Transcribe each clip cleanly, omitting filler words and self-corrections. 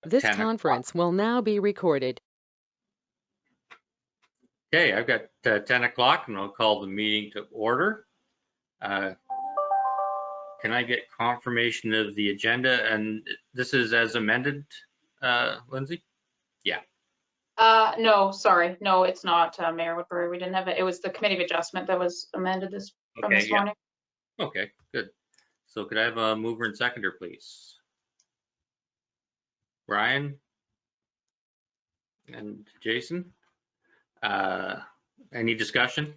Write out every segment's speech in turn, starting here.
This 10 o'clock. conference will now be recorded. Okay, I've got 10 o'clock and I'll call the meeting to order. Can I get confirmation of the agenda? And this is as amended, Lindsay? Yeah. No, sorry. No, it's not, Mayor Woodbury. We didn't have it. It was the committee of adjustment that was amended from this morning. Okay, good. So could I have a mover and seconder, please? Brian and Jason? Any discussion?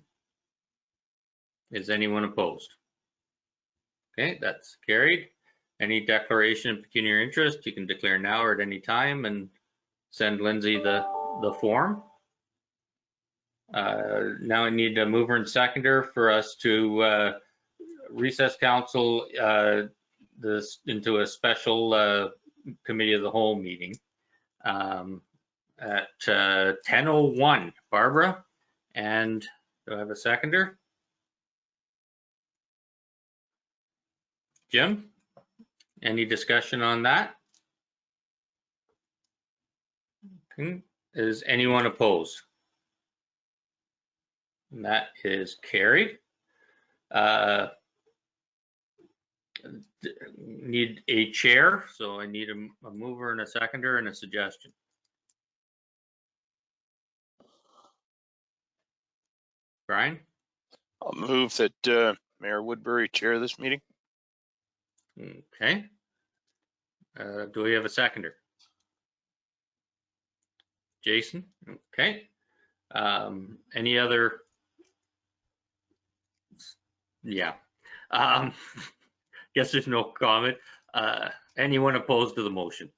Is anyone opposed? Okay, that's carried. Any declaration of pecuniary interest, you can declare now or at any time and send Lindsay the form. Now I need a mover and seconder for us to recess council this into a special committee of the whole meeting at 10:01. Barbara, and do I have a seconder? Jim, any discussion on that? Is anyone opposed? And that is carried. Need a chair, so I need a mover and a seconder and a suggestion. Brian? I'll move that Mayor Woodbury chair this meeting. Okay. Do we have a seconder? Jason? Okay. Any other? Yeah. Guess there's no comment. Anyone opposed to the motion?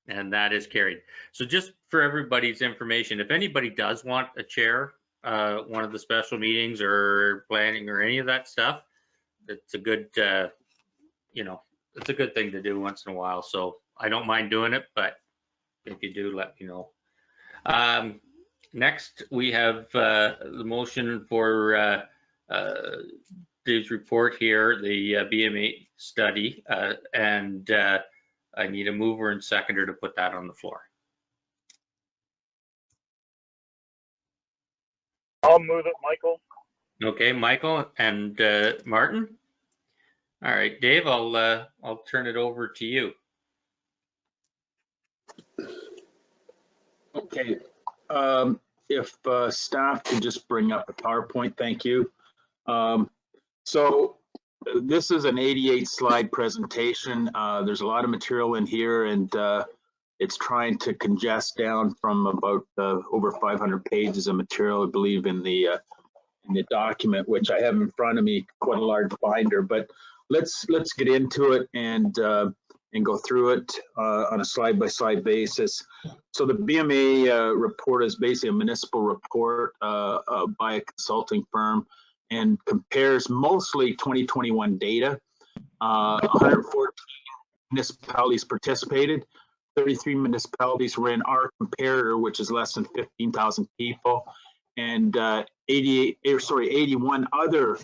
And that is carried. So just for everybody's information, if anybody does want a chair, one of the special meetings or planning or any of that stuff, it's a good, it's a good thing to do once in a while. So I don't mind doing it, but if you do, let me know. Next, we have the motion for Dave's report here, the BMA study, and I need a mover and seconder to put that on the floor. I'll move it, Michael. Okay, Michael and Martin. All right, Dave, I'll turn it over to you. Okay, if staff could just bring up the PowerPoint, thank you. So this is an 88 slide presentation. There's a lot of material in here, and it's trying to congest down from about over 500 pages of material, I believe, in the document, which I have in front of me, quite a large binder. But let's get into it and go through it on a slide-by-slide basis. So the BMA report is basically a municipal report by a consulting firm and compares mostly 2021 data. 114 municipalities participated. 33 municipalities were in our comparator, which is less than 15,000 people, and 81 other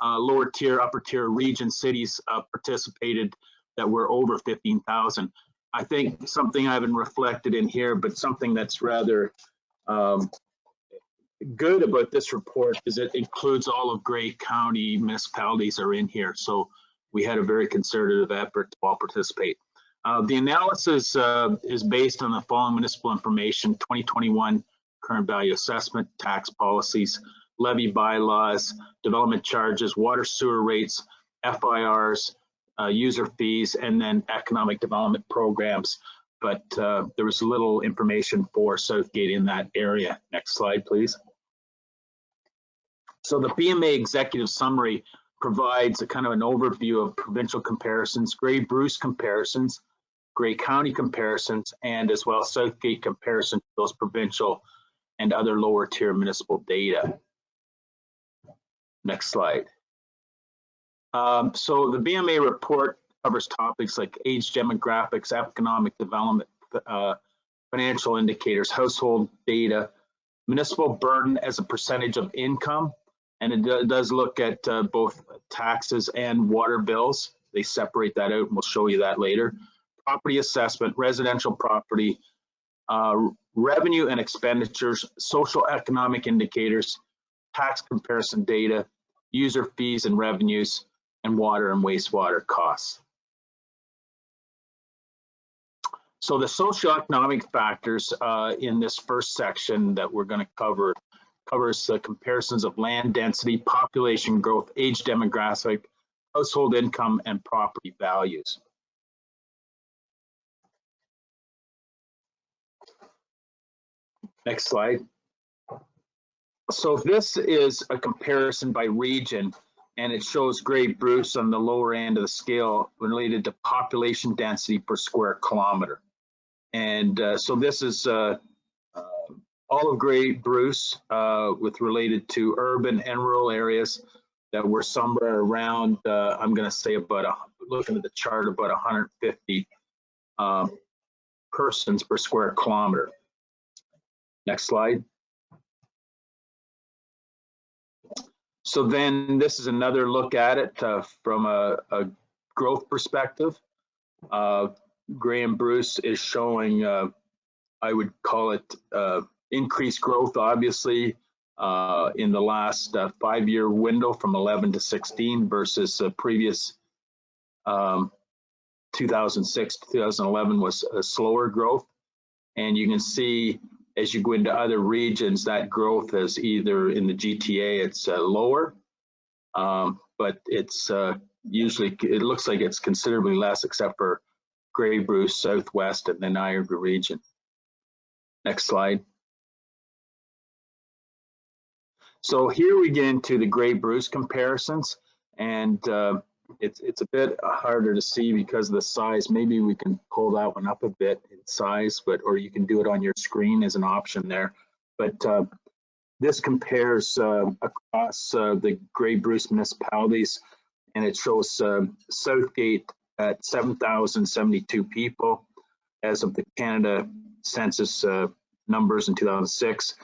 lower tier, upper tier region cities participated that were over 15,000. I think something I haven't reflected in here, but something that's rather good about this report is it includes all of Grey County municipalities are in here. So we had a very concerted effort to all participate. The analysis is based on the following municipal information: 2021 current value assessment, tax policies, levy bylaws, development charges, water sewer rates, FIRs, user fees, and then economic development programs. But there was little information for Southgate in that area. Next slide, please. So the Bma Executive Summary provides a kind of an overview of provincial comparisons, Grey Bruce comparisons, Grey County comparisons, and as well Southgate comparison to those provincial and other lower tier municipal data. Next slide. So the BMA report covers topics like age demographics, economic development, financial indicators, household data, municipal burden as a percentage of income, and it does look at both taxes and water bills. They separate that out, and we'll show you that later. property assessment, residential property, revenue and expenditures, social economic indicators, tax comparison data, user fees and revenues, and water and wastewater costs. So the socioeconomic factors in this first section that we're going to cover covers the comparisons of land density, population growth, age demographic, household income, and property values. Next slide. So this is a comparison by region, and it shows Grey Bruce on the lower end of the scale related to population density per square kilometer. And so this is all of Grey Bruce with related to urban and rural areas that were somewhere around, I'm going to say about, looking at the chart, about 150 persons per square kilometer. Next slide. So then this is another look at it from a growth perspective. Graham Bruce is showing, I would call it increased growth, obviously, in the last 5-year window from 11 to 16 versus previous 2006 to 2011 was a slower growth. And you can see as you go into other regions, that growth is either in the GTA, it's lower, but it's usually, it looks like it's considerably less except for Grey Bruce, Southwest, and the Niagara region. Next slide. So here we get into the Grey Bruce comparisons, and it's a bit harder to see because of the size. Maybe we can pull that one up a bit in size, or you can do it on your screen as an option there. But this compares across the Grey Bruce municipalities, and it shows Southgate at 7,072 people as of the Canada Census numbers in 2006.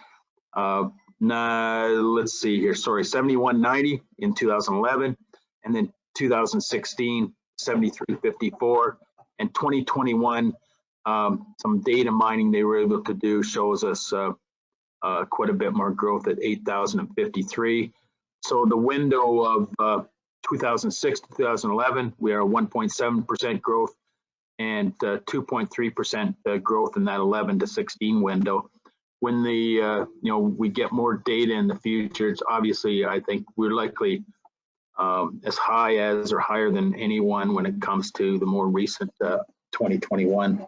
Let's see here, sorry, 7190 in 2011, and then 2016, 7354, and 2021, some data mining they were able to do shows us quite a bit more growth at 8,053. So the window of 2006 to 2011, we are 1.7% growth and 2.3% growth in that 11 to 16 window. When the we get more data in the future, it's obviously, I think we're likely as high as or higher than anyone when it comes to the more recent 2021.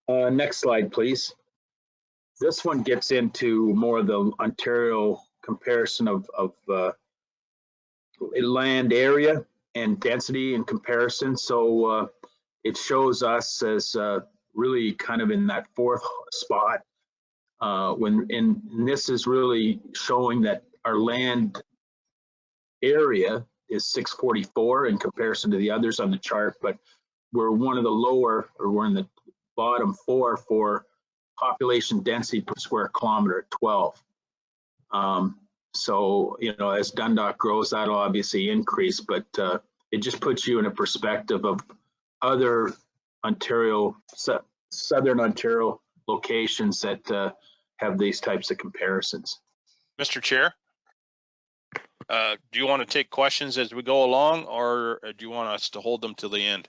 Next slide, please. This one gets into more of the Ontario comparison of land area and density in comparison. So it shows us as really kind of in that fourth spot. And this is really showing that our land area is 644 in comparison to the others on the chart, but we're one of the lower, or we're in the bottom 4 for population density per square kilometer at 12. So, as Dundalk grows, that'll obviously increase, but it just puts you in a perspective of other Ontario, Southern Ontario locations that have these types of comparisons. Mr. Chair, do you want to take questions as we go along, or do you want us to hold them till the end?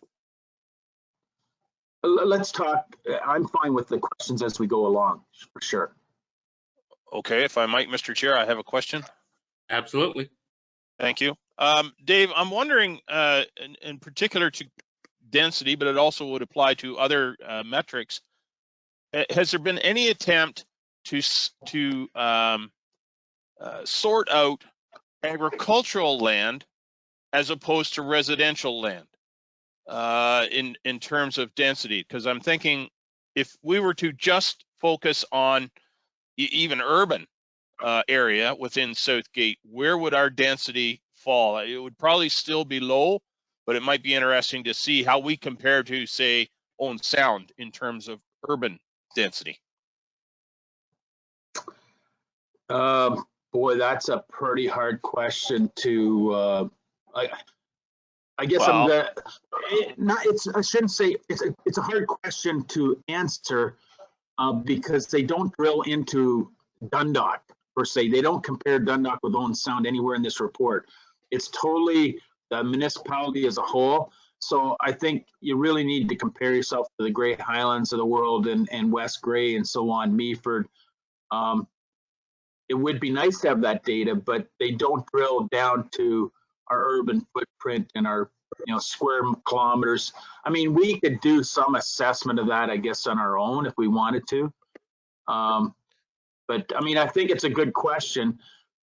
Let's talk. I'm fine with the questions as we go along, for sure. Okay, if I might, Mr. Chair, I have a question. Absolutely. Thank you. Dave, I'm wondering, in particular to density, but it also would apply to other metrics, has there been any attempt to sort out agricultural land as opposed to residential land in terms of density? Because I'm thinking if we were to just focus on even urban area within Southgate, where would our density fall? It would probably still be low, but it might be interesting to see how we compare to, say, Owen Sound in terms of urban density. Boy, that's a pretty hard question to. I guess Well- I shouldn't say, it's a hard question to answer because they don't drill into Dundalk per se. They don't compare Dundalk with Owen Sound anywhere in this report. It's totally the municipality as a whole. So I think you really need to compare yourself to the Grey Highlands of the world and West Grey and so on, Meaford. It would be nice to have that data, but they don't drill down to our urban footprint and our square kilometers. I mean, we could do some assessment of that, I guess, on our own if we wanted to. But I mean, I think it's a good question,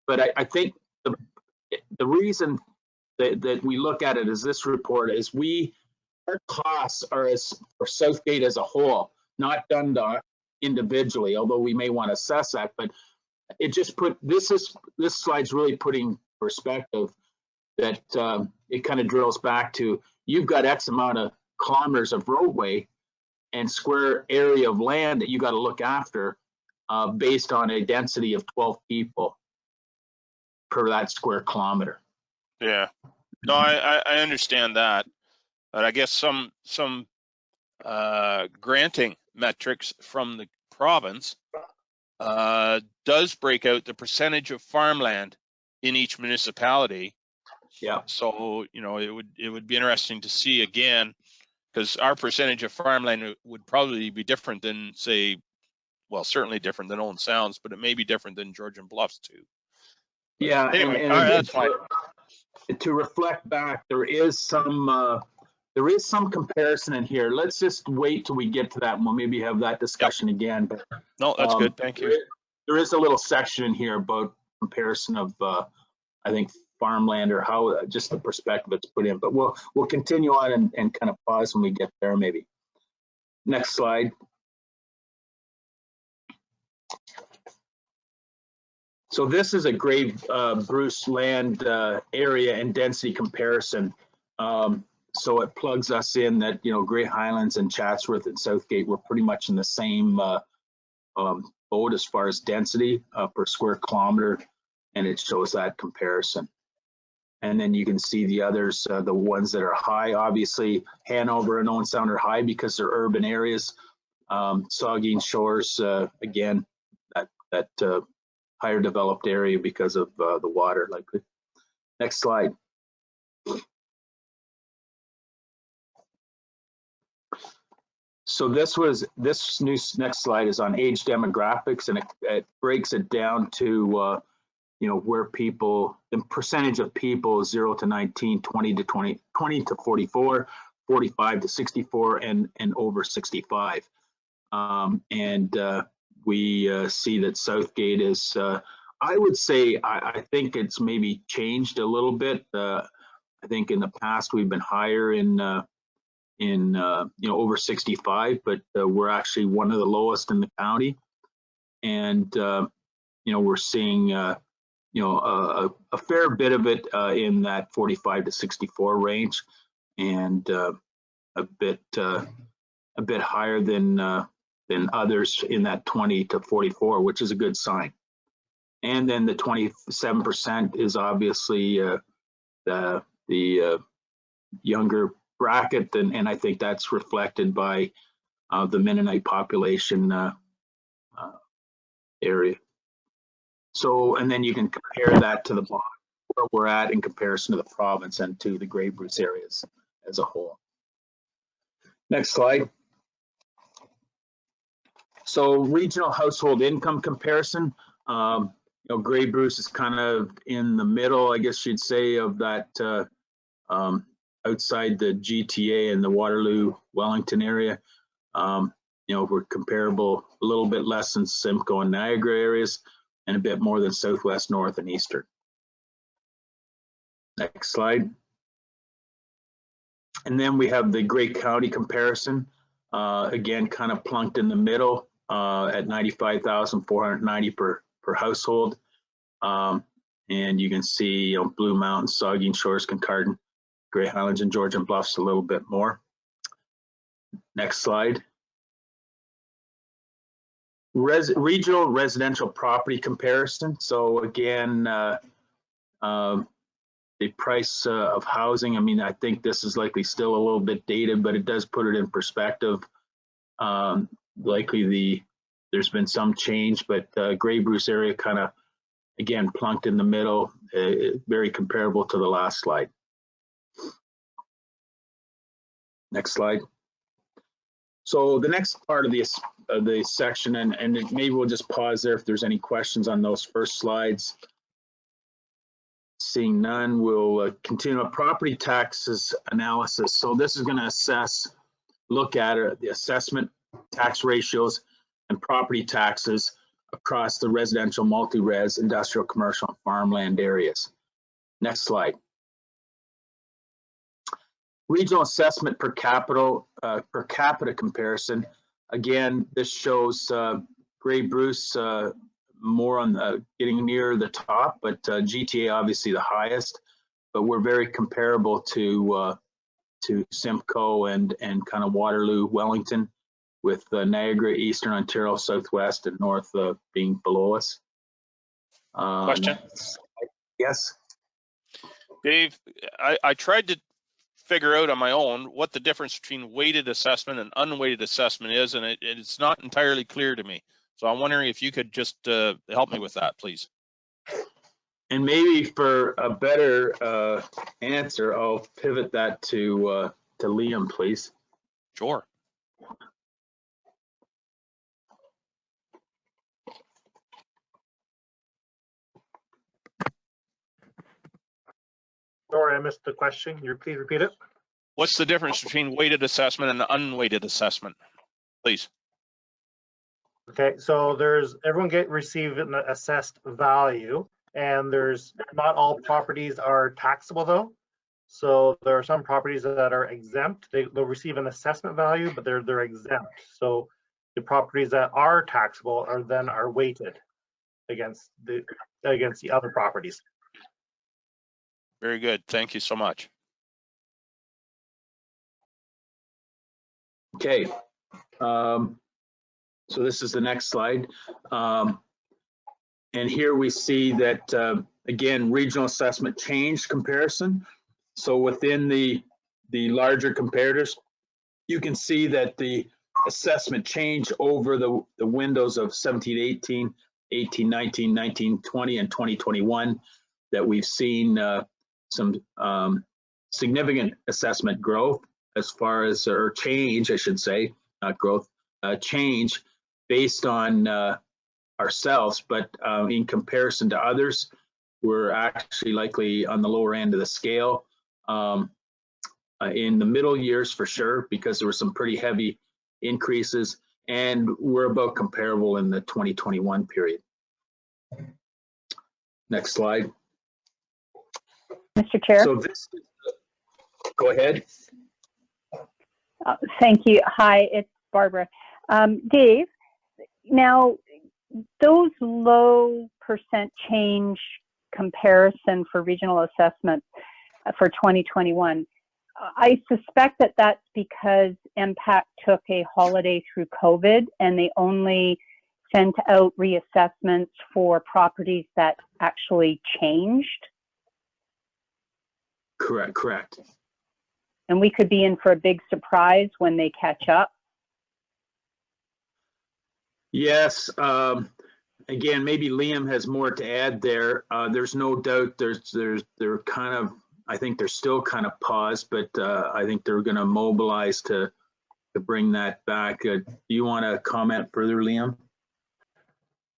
but I think the reason that we look at it as this report is our costs are for Southgate as a whole, not Dundalk individually, although we may want to assess that, but it just this slide's really putting perspective that it kind of drills back to, you've got X amount of kilometers of roadway and square area of land that you got to look after based on a density of 12 people per that square kilometer. Yeah, no, I understand that, but I guess some granting metrics from the province does break out the percentage of farmland in each municipality. Yeah. So it would be interesting to see again, because our percentage of farmland would probably be different than, say, well, certainly different than Owen Sounds, but it may be different than Georgian Bluffs too. Yeah. Anyway, and all right, that's fine. To reflect back, there is some comparison in here. Let's just wait till we get to that and we'll maybe have that discussion again. But No, that's good. Thank you. There is a little section in here about comparison of I think farmland, or how just the perspective it's put in. But we'll continue on and kind of pause when we get there maybe. Next slide. So this is a Grey Bruce land area and density comparison. So it plugs us in that, Grey Highlands and Chatsworth and Southgate were pretty much in the same boat as far as density per square kilometer, and it shows that comparison. And then you can see the others, the ones that are high. Obviously, Hanover and Owen Sound are high because they're urban areas. Saugeen Shores, again, that higher developed area because of the water likely. Next slide. So this next slide is on age demographics, and it breaks it down to where people, the percentage of people 0 to 19, 20 to 20 to 44, 45 to 64, and over 65. We see that Southgate is, I would say, I think it's maybe changed a little bit. I think in the past we've been higher in over 65, but we're actually one of the lowest in the county. And we're seeing a fair bit of it in that 45 to 64 range, and a bit higher than others in that 20 to 44, which is a good sign. And then the 27% is obviously the younger bracket, and I think that's reflected by the Mennonite population area. So, and then you can compare that to the bottom where we're at in comparison to the province and to the Grey Bruce areas as a whole. Next slide. So regional household income comparison. Grey Bruce is kind of in the middle, I guess you'd say, of that outside the GTA and the Waterloo, Wellington area. We're comparable, a little bit less than Simcoe and Niagara areas, and a bit more than Southwest, North, and Eastern. Next slide. And then we have the Grey County comparison. Again, kind of plunked in the middle at 95,490 per household. And you can see, Blue Mountains, Saugeen Shores, Kincardine, Grey Highlands, and Georgian Bluffs a little bit more. Next slide. Regional residential property comparison. So again, price of housing. I mean, I think this is likely still a little bit dated, but it does put it in perspective. Likely there's been some change, but Grey Bruce area kind of, again, plunked in the middle, very comparable to the last slide. Next slide. So the next part of the section, and maybe we'll just pause there if there's any questions on those first slides. Seeing none, we'll continue with property taxes analysis. So this is going to look at the assessment, tax ratios, and property taxes across the residential, multi-res, industrial, commercial, and farmland areas. Next slide. Regional assessment per capita comparison. Again, this shows Grey Bruce more on getting near the top, but GTA obviously the highest. But we're very comparable to Simcoe and kind of Waterloo, Wellington, with Niagara, Eastern Ontario, Southwest, and North being below us. Question? Yes. Dave, I tried to figure out on my own what the difference between weighted assessment and unweighted assessment is, and it's not entirely clear to me. So I'm wondering if you could just help me with that, please. And maybe for a better answer, I'll pivot that to Liam, please. Sure. Sorry, I missed the question. Can you please repeat it? What's the difference between weighted assessment and unweighted assessment, please? Okay, so everyone receive an assessed value, and not all properties are taxable though. So there are some properties that are exempt. They'll receive an assessment value, but they're exempt. So the properties that are taxable are weighted against the other properties. Very good. Thank you so much. Okay. So this is the next slide. And here we see that, again, regional assessment change comparison. So within the larger comparators, you can see that the assessment change over the windows of 17-18, 18-19, 19-20, and 2021, that we've seen some significant assessment growth as far as, or change, I should say, not growth, change based on ourselves, but in comparison to others, we're actually likely on the lower end of the scale. In the middle years for sure, because there were some pretty heavy increases, and we're about comparable in the 2021 period. Next slide. Mr. Chair. So this, go ahead. Thank you. Hi, it's Barbara. Dave, now those low percent change comparison for regional assessment for 2021, I suspect that that's because MPAC took a holiday through COVID and they only sent out reassessments for properties that actually changed. Correct. And we could be in for a big surprise when they catch up. Yes. Again, maybe Liam has more to add there. There's no doubt they're kind of, I think they're still kind of paused, but I think they're going to mobilize to bring that back. Do you want to comment further, Liam?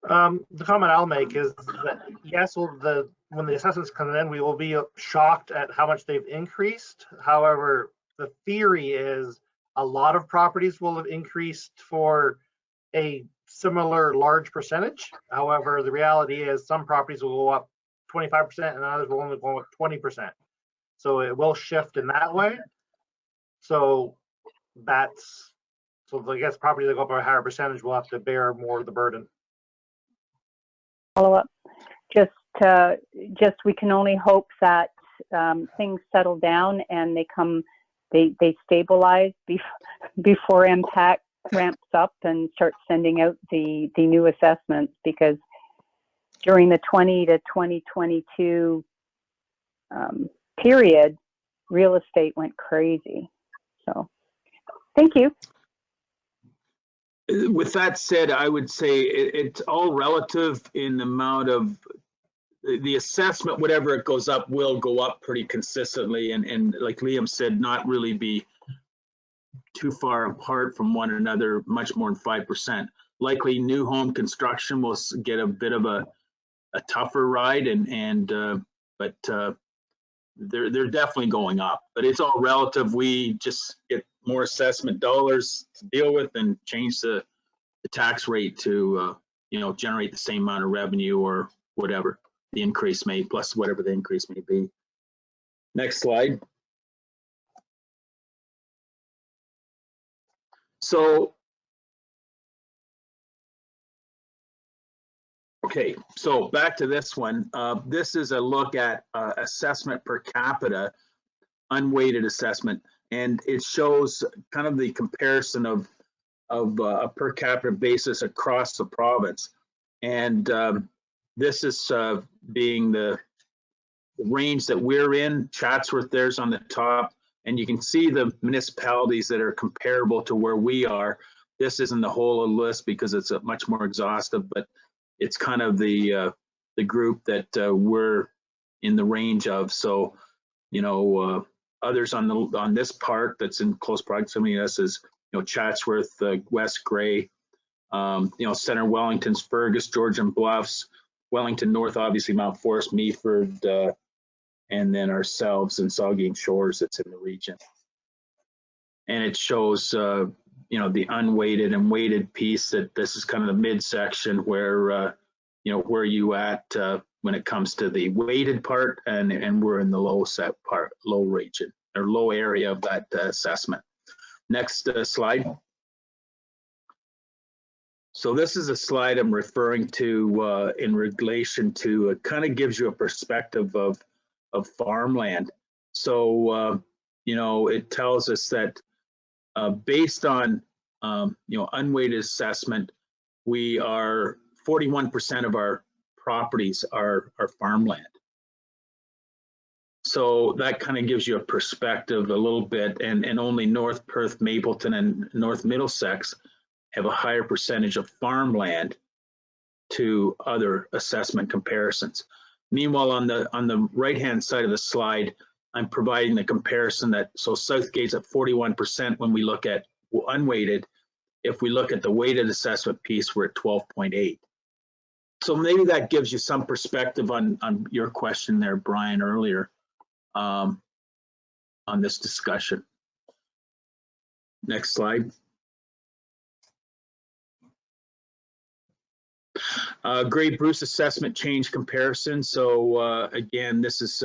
The comment I'll make is that yes, when the assessments come in, we will be shocked at how much they've increased. However, the theory is a lot of properties will have increased for a similar large percentage. However, the reality is some properties will go up 25% and others will only go up 20%. So it will shift in that way. So I guess properties that go up by a higher percentage will have to bear more of the burden. Follow up. Just we can only hope that things settle down and they stabilize before MPAC ramps up and starts sending out the new assessments, because during the 20 to 2022 period, real estate went crazy. So, thank you. With that said, I would say it's all relative in the amount of the assessment, whatever it goes up, will go up pretty consistently. And like Liam said, not really be too far apart from one another, much more than 5%. Likely new home construction will get a bit of a tougher ride, but they're definitely going up. But it's all relative. We just get more assessment dollars to deal with and change the tax rate to generate the same amount of revenue or whatever the increase may, plus whatever the increase may be. Next slide. So, okay, so back to this one. This is a look at assessment per capita, unweighted assessment, and it shows kind of the comparison of a per capita basis across the province. And this is being the range that we're in. Chatsworth there's on the top, and you can see the municipalities that are comparable to where we are. This isn't the whole list because it's much more exhaustive, but it's kind of the group that we're in the range of. So, others on this part that's in close proximity to us is, Chatsworth, West Grey, Center Wellington's, Fergus, Georgian Bluffs, Wellington North, obviously Mount Forest, Meaford, and then ourselves and Southgate Shores that's in the region. And it shows, the unweighted and weighted piece, that this is kind of the midsection where, where you at when it comes to the weighted part, and we're in the low region or low area of that assessment. Next slide. So this is a slide I'm referring to in relation to, it kind of gives you a perspective of farmland. So, it tells us that based on, unweighted assessment, we are 41% of our properties are farmland. So that kind of gives you a perspective a little bit, and only North Perth, Mapleton, and North Middlesex have a higher percentage of farmland to other assessment comparisons. Meanwhile, on the right-hand side of the slide, I'm providing the comparison that, so Southgate's at 41% when we look at unweighted. If we look at the weighted assessment piece, we're at 12.8. So maybe that gives you some perspective on your question there, Brian, earlier on this discussion. Next slide. Grey Bruce assessment change comparison. So again, this is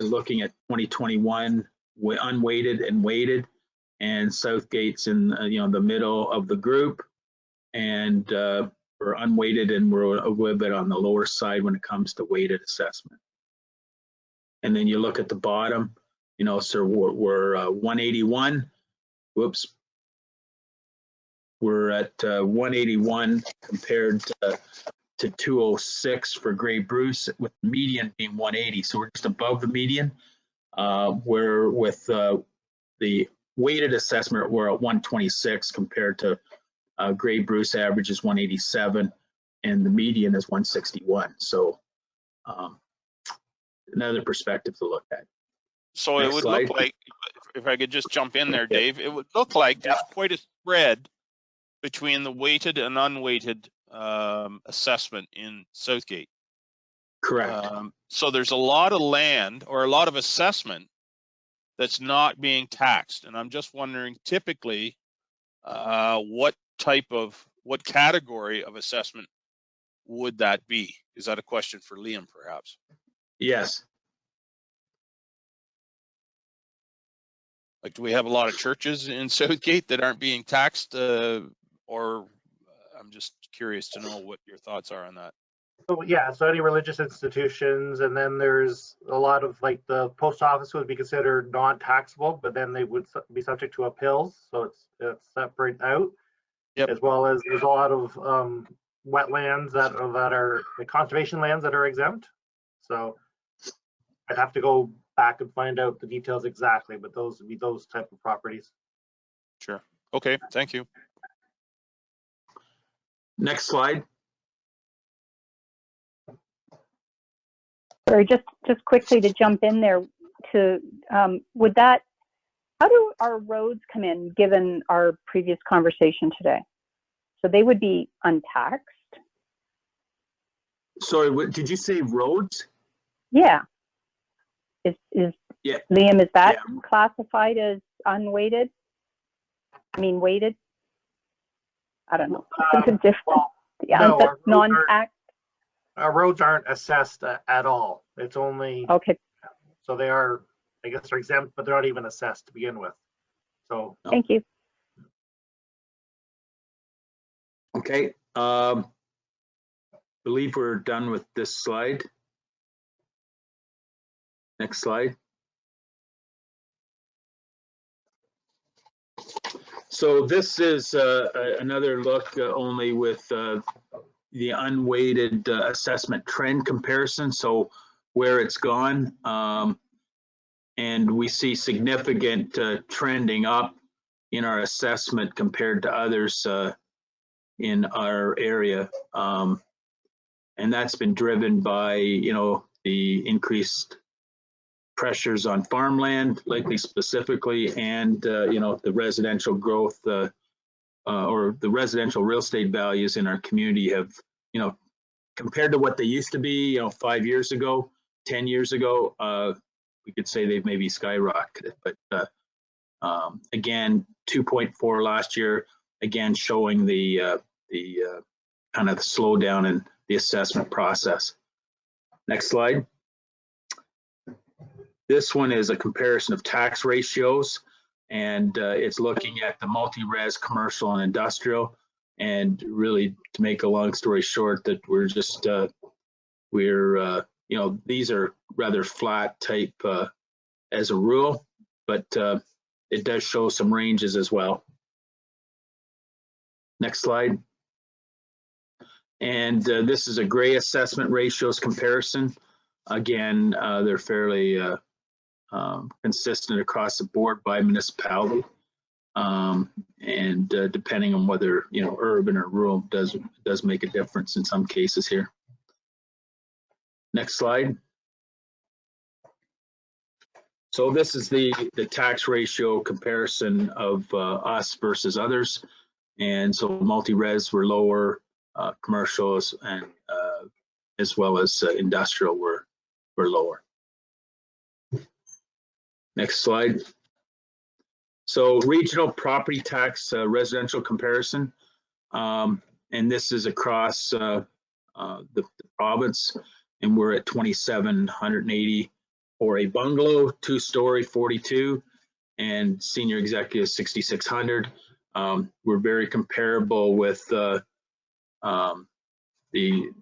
looking at 2021 unweighted and weighted, and Southgate's in the middle of the group, and we're unweighted and we're a little bit on the lower side when it comes to weighted assessment. And then you look at the bottom, so we're 181. Whoops. We're at 181 compared to 206 for Grey Bruce, with the median being 180. So we're just above the median. We're with the weighted assessment, we're at 126 compared to Grey Bruce average is 187, and the median is 161. So another perspective to look at. So Next it would slide. look like, if I could just jump in there, Dave, it would look like there's quite a spread between the weighted and unweighted assessment in Southgate. Correct. So there's a lot of land or a lot of assessment that's not being taxed. And I'm just wondering, typically, what category of assessment would that be? Is that a question for Liam, perhaps? Yes. Like, do we have a lot of churches in Southgate that aren't being taxed? Or I'm just curious to know what your thoughts are on that. So yeah, so any religious institutions, and then there's a lot of, like, the post office would be considered non-taxable, but then they would be subject to appeals, so it's separate out. Yep. As well as there's a lot of wetlands that are the conservation lands that are exempt. So I'd have to go back and find out the details exactly, but those would be those type of properties. Sure. Okay, thank you. Next slide. Sorry, just quickly to jump in there to, would that, how do our roads come in given our previous conversation today? So they would be untaxed? Sorry, what did you say, roads? Yeah. Is Yeah. Liam, is that Yeah. classified as unweighted? I mean, weighted? I don't know. It's a different, Well, yeah, no, our roads non-tax? Our roads aren't assessed at all. It's only, Okay, so they are, I guess they're exempt, but they're not even assessed to begin with. So thank you. Okay. Believe we're done with this slide. Next slide. So this is another look only with the unweighted assessment trend comparison. So where it's gone, and we see significant trending up in our assessment compared to others in our area. And that's been driven by, you know, the increased pressures on farmland, likely specifically, and, you know, the residential growth or the residential real estate values in our community have, you know, compared to what they used to be, you know, 5 years ago, 10 years ago, we could say they've maybe skyrocketed. But again, 2.4 last year, again showing the kind of the slowdown in the assessment process. Next slide. This one is a comparison of tax ratios, and it's looking at the multi-res, commercial, and industrial. And really, to make a long story short, that we're just you know, these are rather flat type as a rule, but it does show some ranges as well. Next slide. And this is a gray assessment ratios comparison. Again, they're fairly consistent across the board by municipality. And depending on whether, you know, urban or rural does make a difference in some cases here. Next slide. So this is the tax ratio comparison of us versus others. And so multi-res were lower, commercials and as well as industrial were lower. Next slide. So regional property tax residential comparison. And this is across the province, and we're at 2,780 for a bungalow, 2-story 42, and senior executive 6,600. We're very comparable with the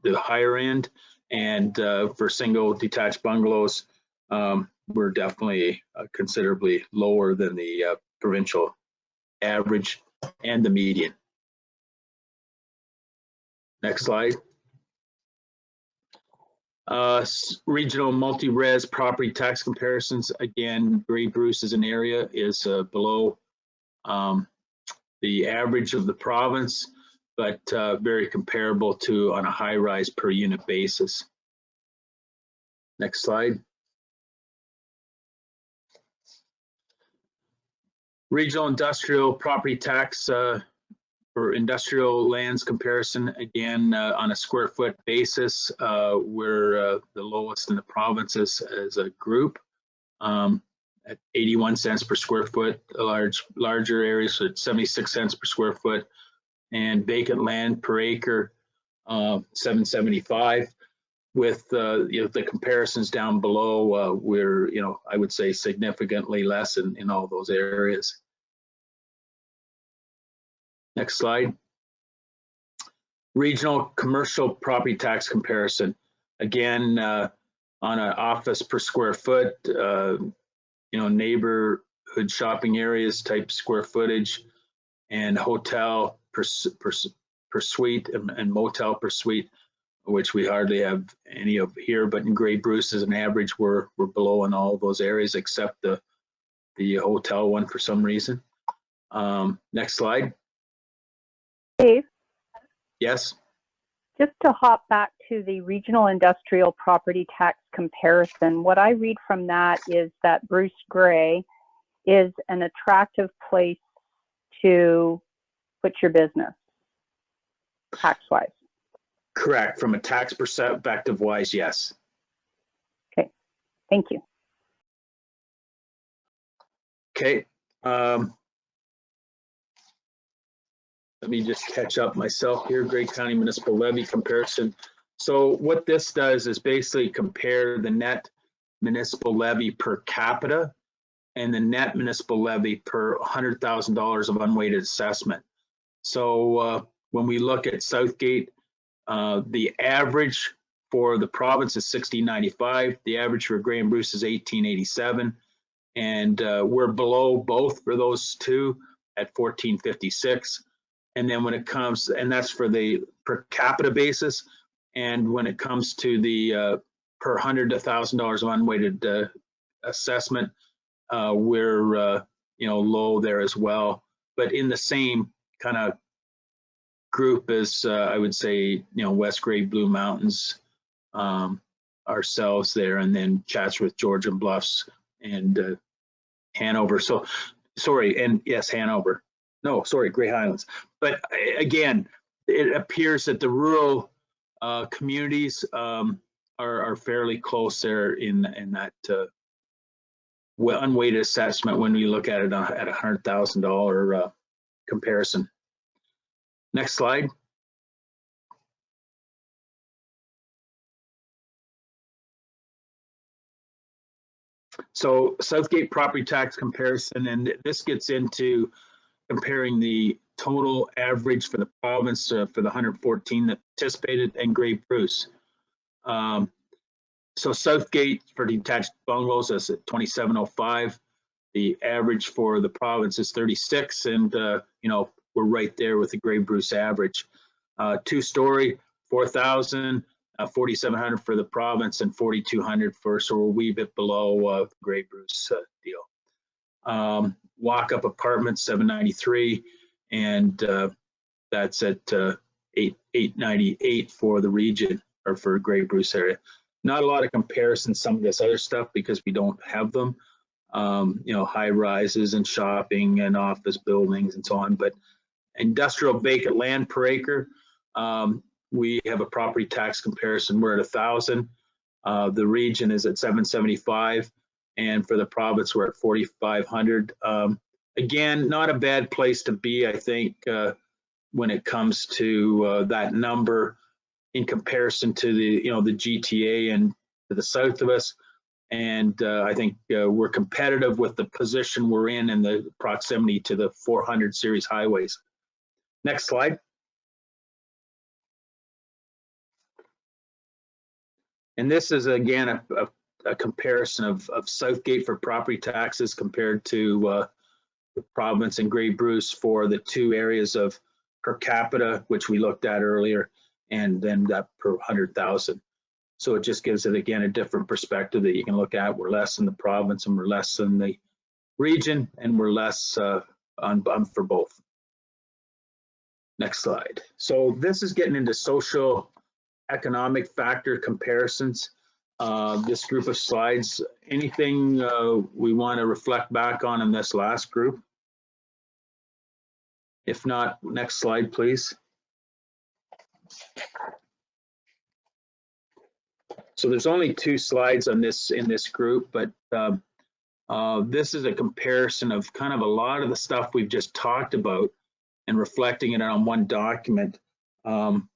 higher end, and for single detached bungalows, we're definitely considerably lower than the provincial average and the median. Next slide. Regional multi-res property tax comparisons. Again, Grey Bruce as an area is below the average of the province, but very comparable to on a high-rise per unit basis. Next slide. Regional industrial property tax for industrial lands comparison, again, on a square foot basis, we're the lowest in the provinces as a group at 81 cents per square foot. Larger areas at 76 cents per square foot, and vacant land per acre 775. With you know, the comparisons down below, we're, you know, I would say significantly less in all those areas. Next slide. Regional commercial property tax comparison. Again, on an office per square foot, you know, neighborhood shopping areas type square footage, and hotel per suite and motel per suite. which we hardly have any of here, but in Grey Bruce as an average, we're below in all of those areas except the hotel one for some reason. Next slide. Dave, Yes. just to hop back to the regional industrial property tax comparison, what I read from that is that Bruce Grey is an attractive place to put your business, tax-wise. Correct. From a tax perspective wise, yes. Okay, thank you. Okay. Let me just catch up myself here. Grey County Municipal Levy comparison. So what this does is basically compare the net municipal levy per capita and the net municipal levy per $100,000 of unweighted assessment. So when we look at Southgate, the average for the province is $16.95. The average for Grey and Bruce is $18.87. And we're below both for those two at $14.56. And then when it comes, and that's for the per capita basis. And when it comes to the per $100,000 of unweighted assessment, we're low there as well. But in the same kind of group as I would say, West Grey, Blue Mountains, ourselves there, and then Chatsworth, Georgian Bluffs, and Hanover. So sorry, and yes, Hanover. No, sorry, Grey Highlands. But again, it appears that the rural communities are fairly close there in that unweighted assessment when we look at it at $100,000 comparison. Next slide. So Southgate property tax comparison, and this gets into comparing the total average for the province for the 114 that participated and Grey Bruce. So Southgate for detached bungalows is at 2705. The average for the province is 36, and we're right there with the Grey Bruce average. Two-story, 4,000, 4,700 for the province, and 4,200 for, so we're a wee bit below the Grey Bruce deal. Walk-up apartments, 793, and that's at 898 for the region, or for Grey Bruce area. Not a lot of comparison, some of this other stuff, because we don't have them. High rises and shopping and office buildings and so on. But industrial vacant land per acre, we have a property tax comparison. We're at 1,000. The region is at 775, and for the province, we're at 4,500. Again, not a bad place to be, I think, when it comes to that number in comparison to the GTA and to the south of us. And I think we're competitive with the position we're in and the proximity to the 400 series highways. Next slide. And this is, again, a comparison of Southgate for property taxes compared to the province and Grey Bruce for the two areas of per capita, which we looked at earlier, and then that per 100,000. So it just gives it, again, a different perspective that you can look at. We're less in the province and we're less in the region, and we're less on for both. Next slide. So this is getting into social economic factor comparisons. This group of slides, anything we want to reflect back on in this last group? If not, next slide, please. So there's only 2 slides on this in this group, but this is a comparison of kind of a lot of the stuff we've just talked about and reflecting it on one document. And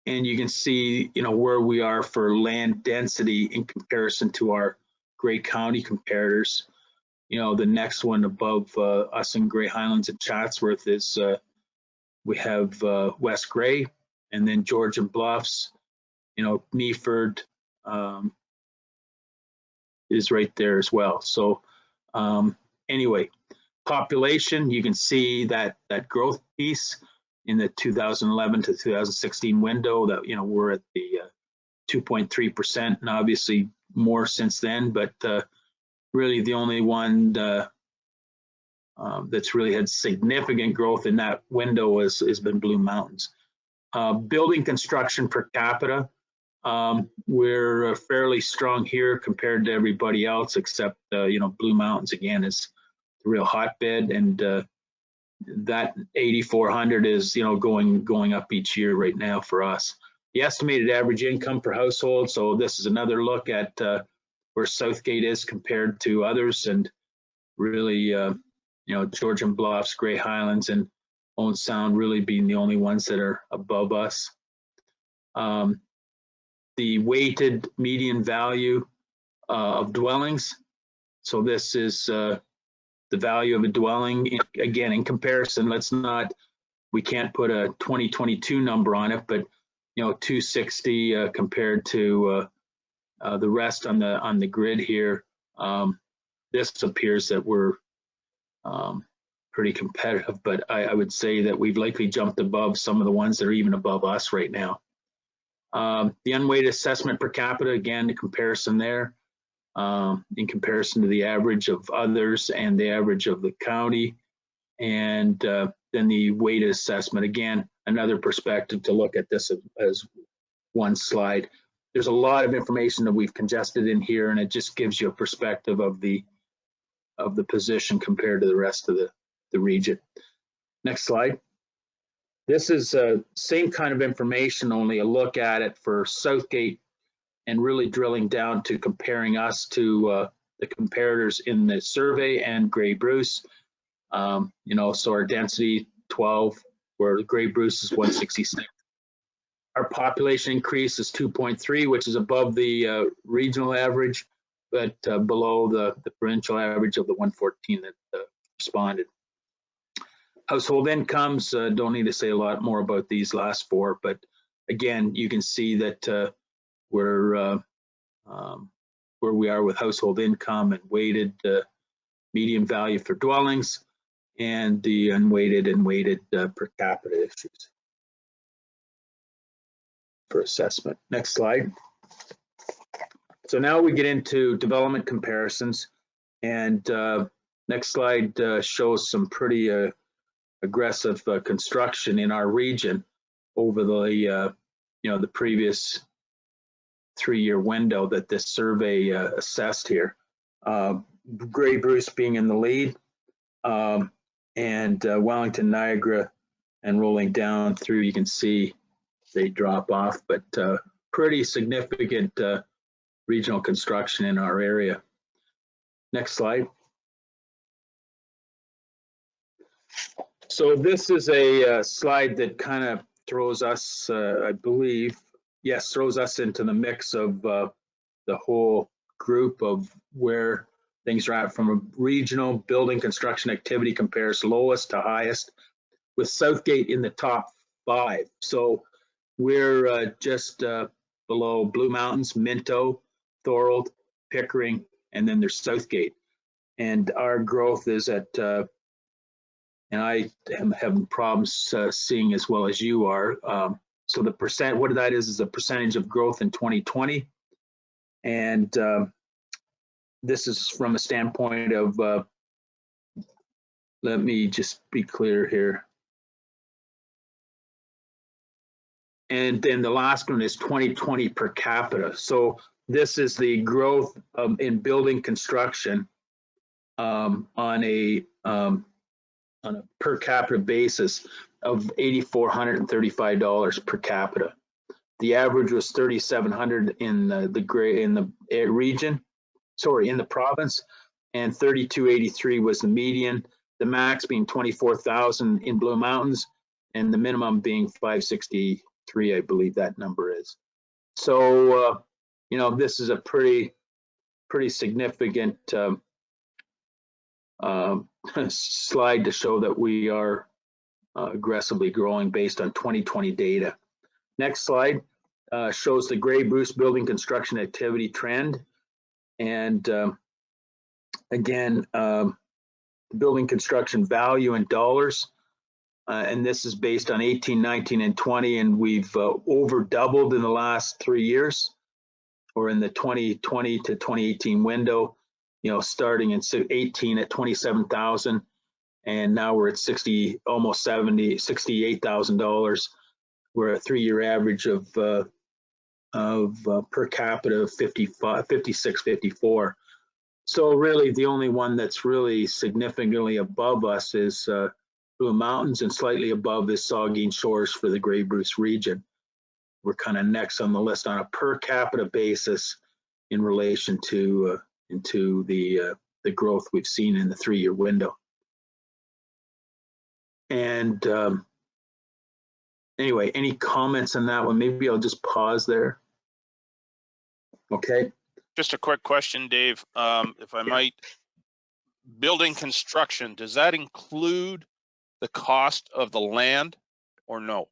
you can see, where we are for land density in comparison to our Grey County comparators. The next one above us in Grey Highlands and Chatsworth is we have West Grey, and then Georgian Bluffs. Neeford is right there as well. So anyway, population, you can see that growth piece. in the 2011 to 2016 window that, we're at the 2.3%, and obviously more since then, but really the only one that's really had significant growth in that window has been Blue Mountains. Building construction per capita, we're fairly strong here compared to everybody else, except Blue Mountains again is the real hotbed, and that 8,400 is going up each year right now for us. The estimated average income per household, so this is another look at where Southgate is compared to others, and really Georgian Bluffs, Grey Highlands, and Owen Sound really being the only ones that are above us. The weighted median value of dwellings, so this is the value of a dwelling, again in comparison. We can't put a 2022 number on it, but 260 compared to the rest on the grid here. This appears that we're pretty competitive, but I would say that we've likely jumped above some of the ones that are even above us right now. The unweighted assessment per capita, again, the comparison there in comparison to the average of others and the average of the county, and then the weighted assessment, again, another perspective to look at this as one slide. There's a lot of information that we've congested in here, and it just gives you a perspective of the position compared to the rest of the region. Next slide. This is same kind of information, only a look at it for Southgate, and really drilling down to comparing us to the comparators in the survey and Grey Bruce. So our density 12, where Grey Bruce is 166. Our population increase is 2.3, which is above the regional average, but below the provincial average of the 114 that responded. Household incomes, don't need to say a lot more about these last four, but again, you can see that we're where we are with household income and weighted median value for dwellings, and the unweighted and weighted per capita issues for assessment. Next slide. So now we get into development comparisons, and next slide shows some pretty aggressive construction in our region over the the previous 3-year window that this survey assessed here. Grey Bruce being in the lead, and Wellington, Niagara, and rolling down through, you can see they drop off, but pretty significant regional construction in our area. Next slide. So this is a slide that kind of throws us, I believe, yes, throws us into the mix of the whole group of where things are at from a regional building construction activity, compares lowest to highest, with Southgate in the top 5. So we're just below Blue Mountains, Minto, Thorold, Pickering, and then there's Southgate. And our growth is at, and I am having problems seeing as well as you are. So the percent, what that is the percentage of growth in 2020. And this is from a standpoint of, let me just be clear here. And then the last one is 2020 per capita. So this is the growth in building construction on a per capita basis of $8,435 per capita. The average was $3,700 in the region, sorry, in the province, and $3,283 was the median. The max being $24,000 in Blue Mountains, and the minimum being $563, I believe that number is. So this is a pretty significant slide to show that we are aggressively growing based on 2020 data. Next slide shows the Grey Bruce building construction activity trend, and again, building construction value in dollars and this is based on 18, 19, and 20, and we've over doubled in the last 3 years, or in the 2020 to 2018 window, you know, starting in 18 at 27,000, and now we're at 60, almost 70, $68,000. We're a 3-year average of per capita of 56, 54. So really, the only one that's really significantly above us is Blue Mountains, and slightly above is Saugeen Shores for the Grey Bruce region. We're kind of next on the list on a per capita basis in relation to into the growth we've seen in the 3-year window. And anyway, any comments on that one? Maybe I'll just pause there. Okay. Just a quick question, Dave, if I might. Building construction, does that include the cost of the land or no?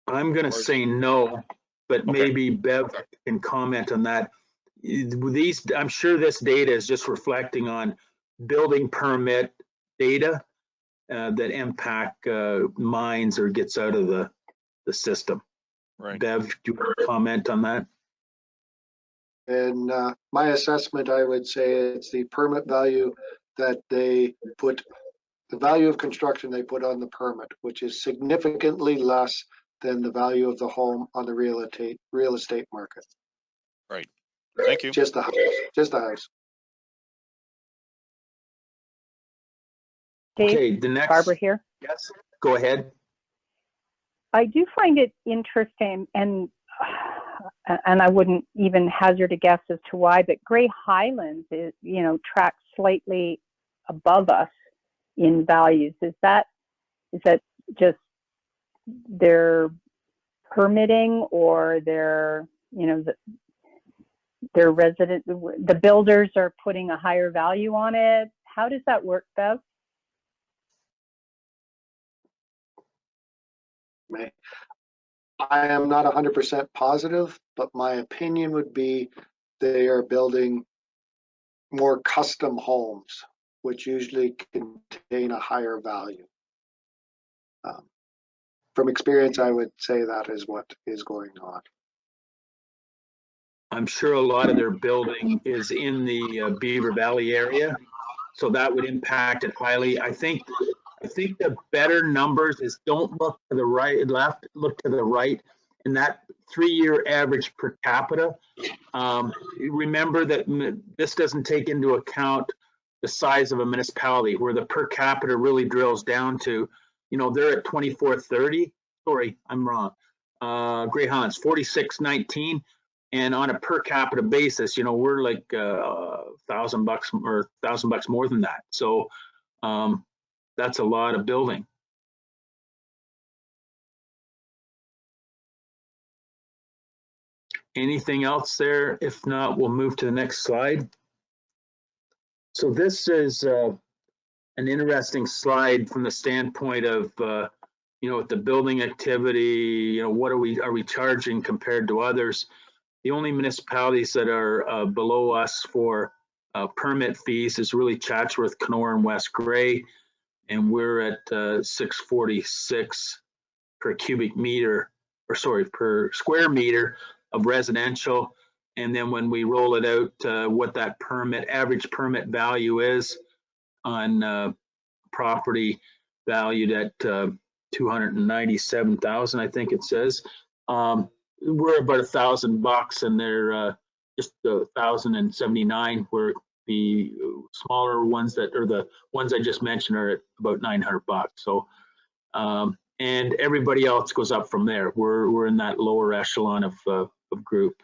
I'm going to say no, but Okay. maybe Bev can comment on that. These, I'm sure this data is just reflecting on building permit data that impact mines or gets out of the system. Right. Bev, do you want to comment on that? And my assessment, I would say it's the permit value that they put, the value of construction they put on the permit, which is significantly less than the value of the home on the real estate market. Right. Thank you. Just the house, just the house. Dave, Okay, the next. Barbara here. Yes, go ahead. I do find it interesting, and I wouldn't even hazard a guess as to why, but Grey Highlands is, you know, tracks slightly above us in values. Is that just their permitting, or their, you know, their resident, the builders are putting a higher value on it? How does that work, Bev? I am not 100% positive, but my opinion would be they are building more custom homes, which usually contain a higher value. From experience, I would say that is what is going on. I'm sure a lot of their building is in the Beaver Valley area, so that would impact it highly. I think the better numbers is don't look to the right, left, look to the right, and that 3-year average per capita. Remember that this doesn't take into account the size of a municipality, where the per capita really drills down to, you know, they're at 2430. Sorry, I'm wrong. Grey Highlands 4619, and on a per capita basis, you know, we're like $1,000 or $1,000 more than that. So that's a lot of building. Anything else there? If not, we'll move to the next slide. So this is an interesting slide from the standpoint of, you know, with the building activity, you know, what are we charging compared to others? The only municipalities that are below us for permit fees is really Chatsworth, Kenora, and West Grey, and we're at $646 per cubic meter, or sorry, per square meter of residential. And then when we roll it out, what that average permit value is on property valued at 297,000, I think it says. We're about $1,000, and they're just 1,079. Where the smaller ones that are the ones I just mentioned are at about $900. So, and everybody else goes up from there. We're in that lower echelon of group.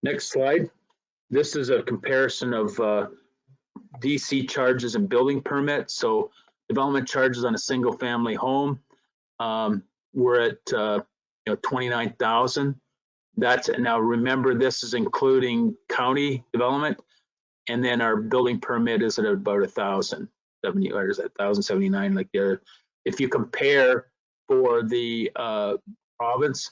Next slide. This is a comparison of DC charges and building permits. So development charges on a single family home, we're at you know, 29,000. That's, now remember, this is including county development, and then our building permit is at about 1,070, or is that 1,079? Like if you compare for the province,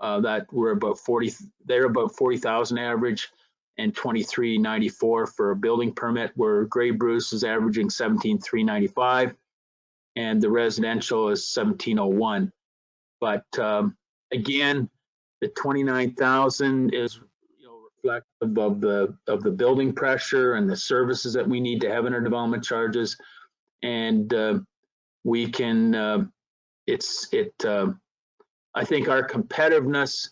that we're about 40, they're about 40,000 average. and 2394 for a building permit, where Grey Bruce is averaging 17,395 and the residential is 1701. But again, the 29,000 is reflective of the building pressure and the services that we need to have in our development charges, and we can I think our competitiveness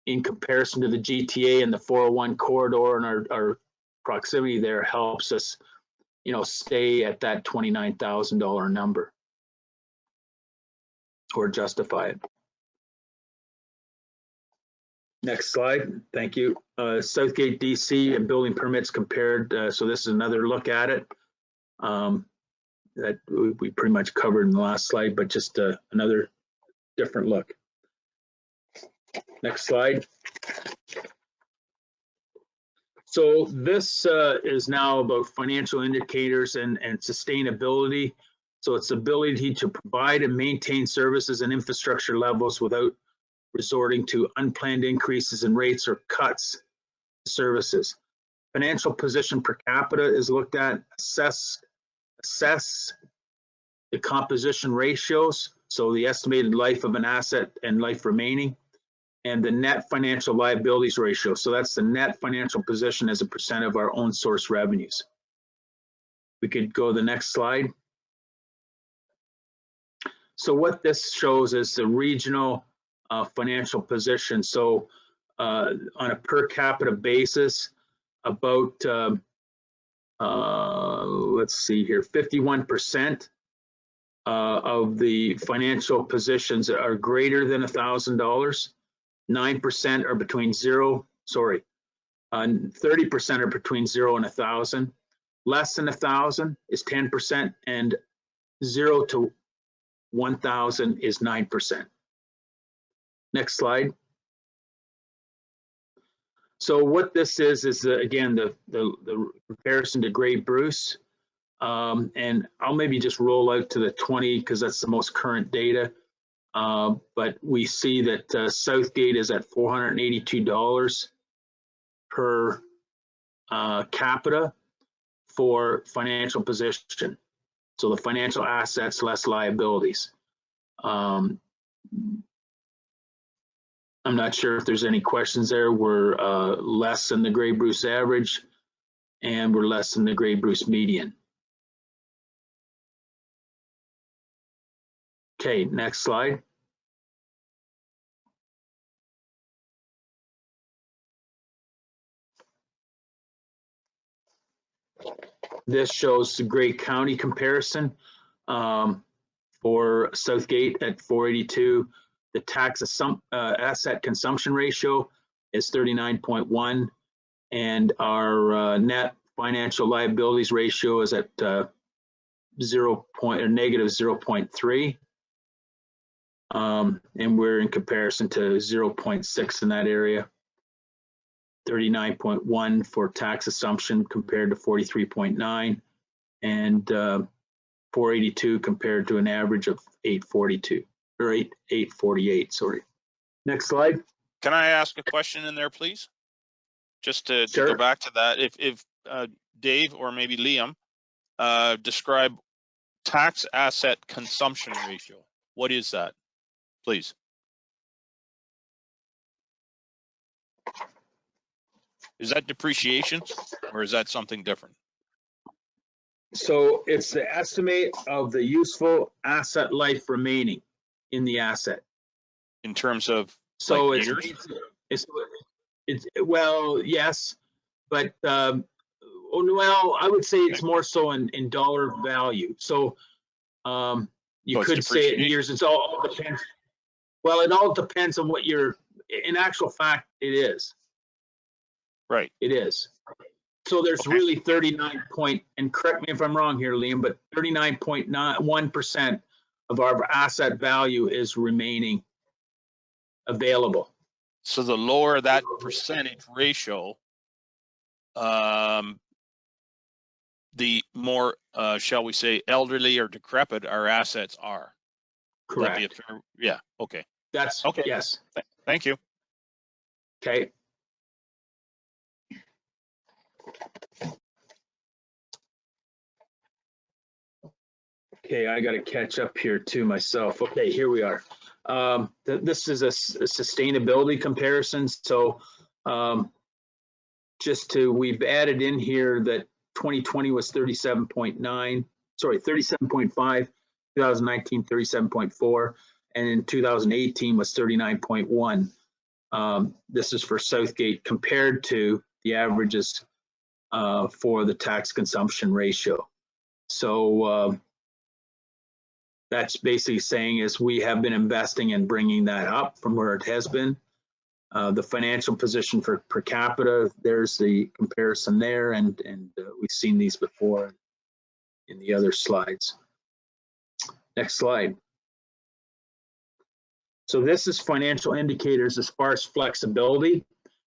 in comparison to the GTA and the 401 corridor and our proximity there helps us, stay at that $29,000 number or justify it. Next slide. Thank you. Southgate DC and building permits compared. So this is another look at it that we pretty much covered in the last slide, but just another different look. Next slide. So this is now about financial indicators and sustainability. So it's the ability to provide and maintain services and infrastructure levels without resorting to unplanned increases in rates or cuts to services. Financial position per capita is looked at. Assess the composition ratios, so the estimated life of an asset and life remaining, and the net financial liabilities ratio. So that's the net financial position as a percent of our own source revenues. We could go to the next slide. So what this shows is the regional financial position. So on a per capita basis, about let's see here, 51% of the financial positions are greater than $1,000. 9% are between 30% are between 0 and 1,000. Less than 1,000 is 10%, and 0 to 1,000 is 9%. Next slide. So what this is again the comparison to Grey Bruce, and I'll maybe just roll out to the 20 because that's the most current data. But we see that Southgate is at $482 per capita for financial position. So the financial assets less liabilities. I'm not sure if there's any questions there. We're less than the Grey Bruce average, and we're less than the Grey Bruce median. Okay, next slide. This shows the Grey County comparison for Southgate at 482. The tax asset consumption ratio is 39.1, and our net financial liabilities ratio is at negative 0.3. And we're in comparison to 0.6 in that area. 39.1 for tax assumption compared to 43.9, and 482 compared to an average of 842 or 848. Sorry. Next slide. Can I ask a question in there, please? Just to go back to that, if Dave or maybe Liam describe tax asset consumption ratio. What is that, please? Is that depreciation or is that something different? So it's the estimate of the useful asset life remaining in the asset. In terms of so like it's well, yes, but well, I would say it's more so in dollar value. So you could say it in years. It's all depends. Well, it all depends on what you're. In actual fact, it is. Right. It is. So there's really 39 point, and correct me if I'm wrong here, Liam, but 39.91% of our asset value is remaining available. So the lower that percentage ratio, the more, shall we say, elderly or decrepit our assets are. Correct. Yeah. Okay. That's okay. Yes. Thank you. Okay. Okay, I got to catch up here too myself. Okay, here we are. This is a sustainability comparison. So we've added in here that 2020 was 37.9, sorry, 37.5, 2019, 37.4, and in 2018 was 39.1. This is for Southgate compared to the averages for the tax consumption ratio. So that's basically saying is we have been investing in bringing that up from where it has been. The financial position for per capita, there's the comparison there, and we've seen these before in the other slides. Next slide. So this is financial indicators as far as flexibility,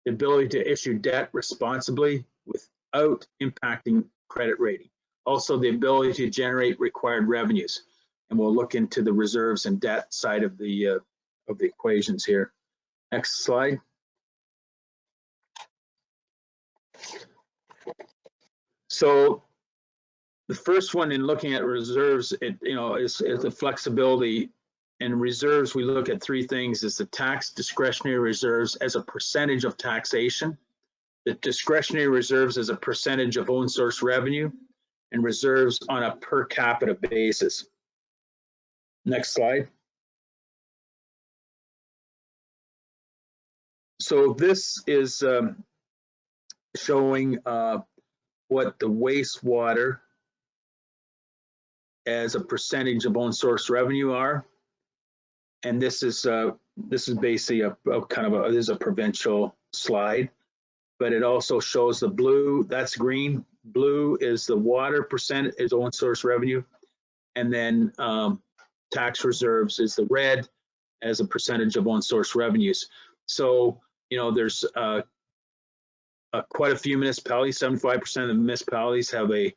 the ability to issue debt responsibly without impacting credit rating. Also the ability to generate required revenues. And we'll look into the reserves and debt side of the equations here. Next slide. So the first one in looking at reserves, is the flexibility. In reserves, we look at three things: is the tax discretionary reserves as a percentage of taxation, the discretionary reserves as a percentage of own source revenue, and reserves on a per capita basis. Next slide. So this is showing what the wastewater as a percentage of own source revenue are, and this is basically a kind of this is a provincial slide, but it also shows the blue, that's green. Blue is the water percent is own source revenue, and then tax reserves is the red as a percentage of own source revenues. So there's quite a few municipalities. 75% of the municipalities have a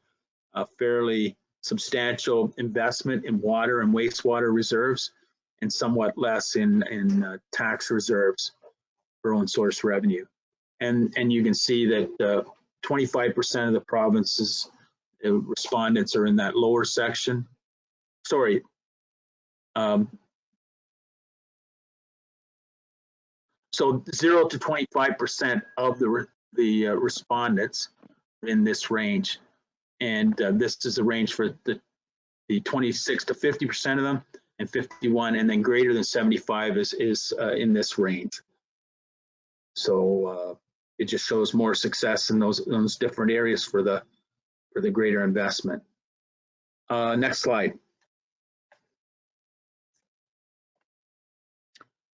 fairly substantial investment in water and wastewater reserves, and somewhat less in tax reserves for own source revenue. And you can see that 25% of the provinces respondents are in that lower section. Sorry. So 0 to 25% of the respondents in this range, and this is the range for the 26 to 50% of them, and 51, and then greater than 75 is in this range. So it just shows more success in those different areas for the greater investment. Next slide.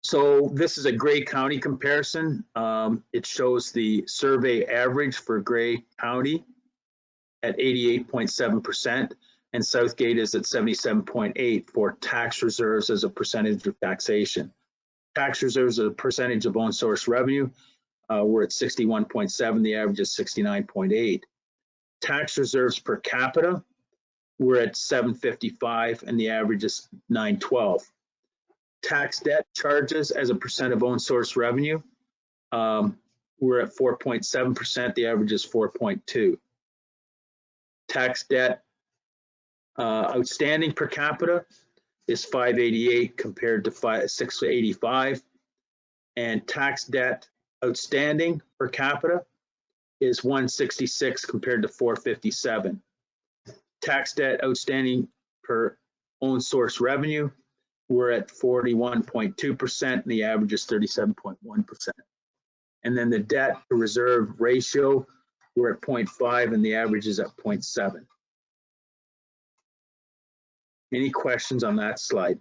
So this is a Grey County comparison. It shows the survey average for Grey County at 88.7%, and Southgate is at 77.8% for tax reserves as a percentage of taxation. Tax reserves as a percentage of own source revenue, we're at 61.7%, the average is 69.8%. Tax reserves per capita, we're at 755, and the average is 912. Tax debt charges as a percent of own source revenue, we're at 4.7%, the average is 4.2. Tax debt outstanding per capita is 588 compared to 685, and tax debt outstanding per capita is 166 compared to 457. Tax debt outstanding per own source revenue, we're at 41.2%, and the average is 37.1%. And then the debt to reserve ratio, we're at 0.5, and the average is at 0.7. Any questions on that slide?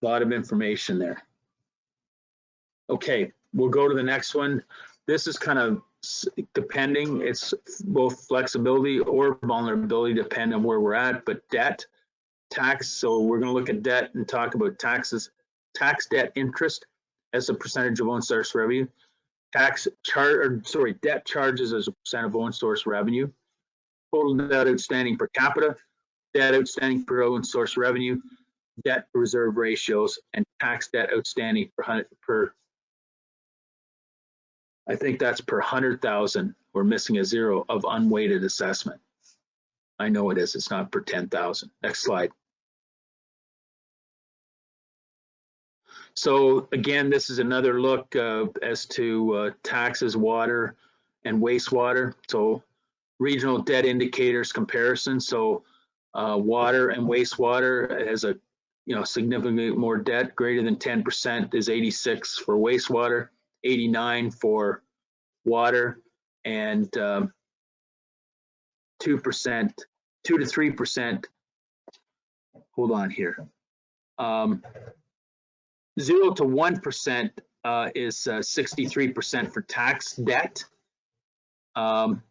A lot of information there. Okay, we'll go to the next one. This is kind of depending, it's both flexibility or vulnerability depending on where we're at, but debt, tax, so we're going to look at debt and talk about taxes, tax debt interest as a percentage of own source revenue, debt charges as a percent of own source revenue, total debt outstanding per capita, debt outstanding per own source revenue, debt reserve ratios, and tax debt outstanding per I think that's per 100,000, we're missing a zero, of unweighted assessment. I know it is. It's not per 10,000. Next slide. So again, this is another look as to taxes, water, and wastewater. So regional debt indicators comparison. So water and wastewater has a significantly more debt. Greater than 10% is 86 for wastewater, 89 for water, and 2%, 2 to 3%. Hold on here. 0 to 1% is 63% for tax debt. 1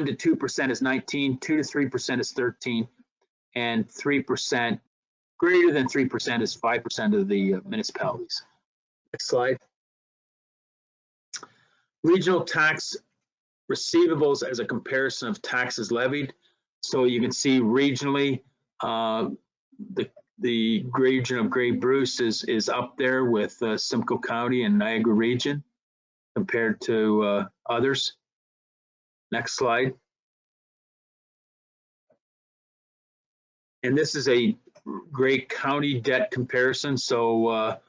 to 2% is 19, 2 to 3% is 13, and 3%, greater than 3% is 5% of the municipalities. Next slide. Regional tax receivables as a comparison of taxes levied. So you can see regionally, the region of Grey Bruce is up there with Simcoe County and Niagara region compared to others. Next slide. And this is a Grey County debt comparison. So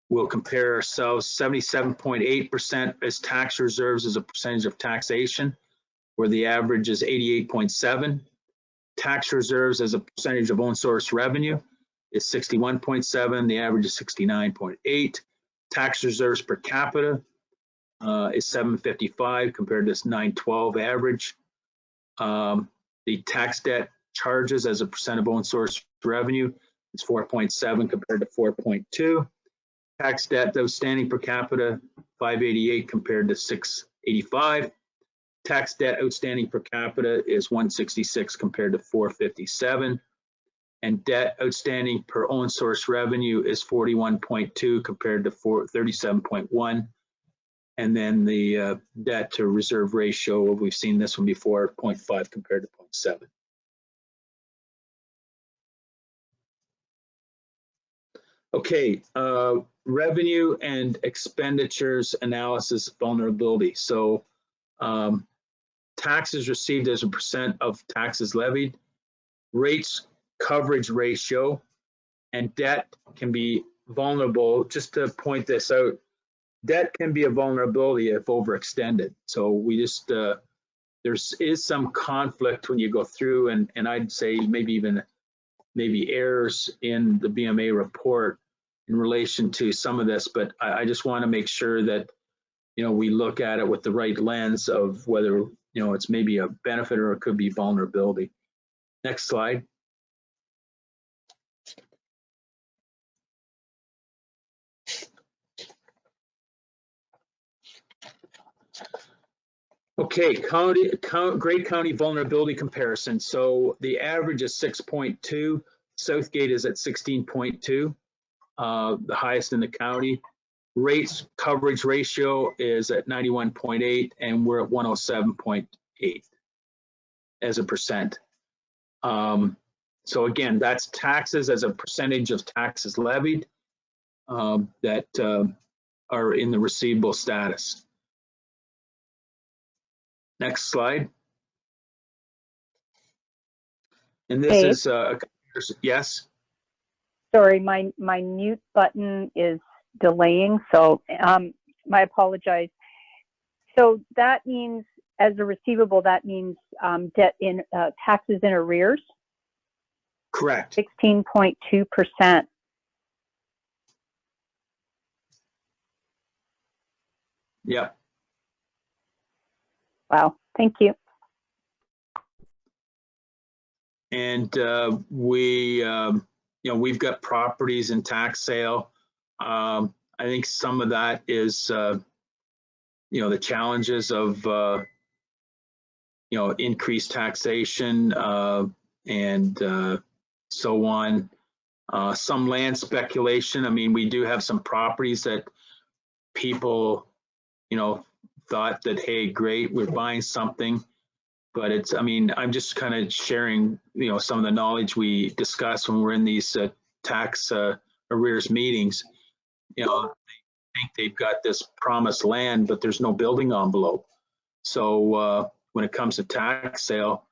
we'll compare ourselves 77.8% as tax reserves as a percentage of taxation, where the average is 88.7. Tax reserves as a percentage of own source revenue is 61.7. The average is 69.8. Tax reserves per capita is 755 compared to 912 average. The tax debt charges as a percent of own source revenue is 4.7 compared to 4.2. Tax debt outstanding per capita, 588 compared to 685. Tax debt outstanding per capita is 166 compared to 457. And debt outstanding per own source revenue is 41.2 compared to 37.1. And then the debt to reserve ratio, we've seen this one before, 0.5 compared to 0.7. Okay, revenue and expenditures analysis vulnerability. So taxes received as a percent of taxes levied, rates coverage ratio, and debt can be vulnerable. Just to point this out, debt can be a vulnerability if overextended. So we just, there is some conflict when you go through, and I'd say maybe errors in the BMA report in relation to some of this, but I just want to make sure that, we look at it with the right lens of whether, it's maybe a benefit or it could be vulnerability. Next slide. Okay, Grey County vulnerability comparison. So the average is 6.2. Southgate is at 16.2, the highest in the county. Rates coverage ratio is at 91.8, and we're at 107.8 as a percent. So again, that's taxes as a percentage of taxes levied that are in the receivable status. Next slide. And this is yes. Sorry, my mute button is delaying, so I apologize. So that means, as a receivable, that means debt in taxes in arrears. Correct. 16.2%. Yep. Wow, thank you. And we, we've got properties in tax sale. I think some of that is, the challenges of, increased taxation and so on. Some land speculation. I mean, we do have some properties that people, thought that, hey, great, we're buying something. But it's, I'm just kind of sharing, some of the knowledge we discuss when we're in these tax arrears meetings. They think they've got this promised land, but there's no building envelope. So when it comes to tax sale,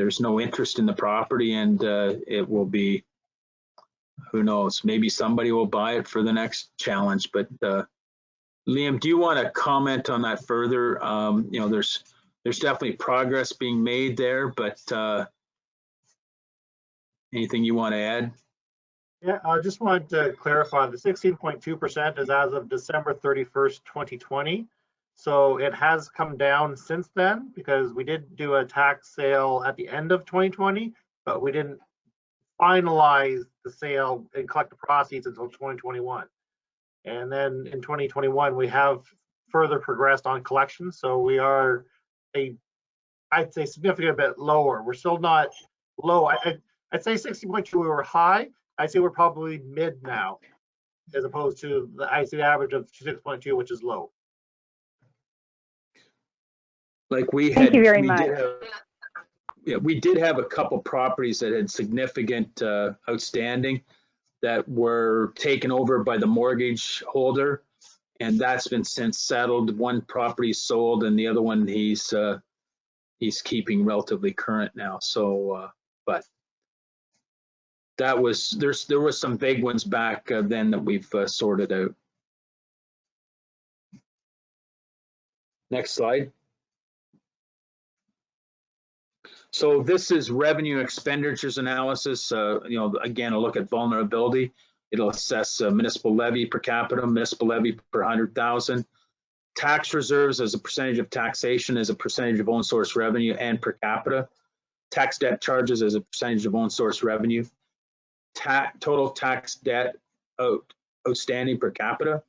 there's no interest in the property, and it will be, who knows, maybe somebody will buy it for the next challenge. But Liam, do you want to comment on that further? You know, there's definitely progress being made there, but anything you want to add? Yeah, I just wanted to clarify, the 16.2% is as of December 31st, 2020. So it has come down since then, because we did do a tax sale at the end of 2020, but we didn't finalize the sale and collect the proceeds until 2021. And then in 2021, we have further progressed on collections. So we are I'd say significantly bit lower. We're still not low. I'd say 60.2 we were high. I'd say we're probably mid now, as opposed to the average of 6.2, which is low. Like we Thank had, you very much. we did have a couple properties that had significant outstanding that were taken over by the mortgage holder, and that's been since settled. One property sold, and the other one he's keeping relatively current now. So, but that was there was some big ones back then that we've sorted out. Next slide. So this is revenue expenditures analysis. You know, again, a look at vulnerability. It'll assess municipal levy per capita, municipal levy per 100,000, tax reserves as a percentage of taxation, as a percentage of own source revenue and per capita, tax debt charges as a percentage of own source revenue, total tax debt outstanding per capita,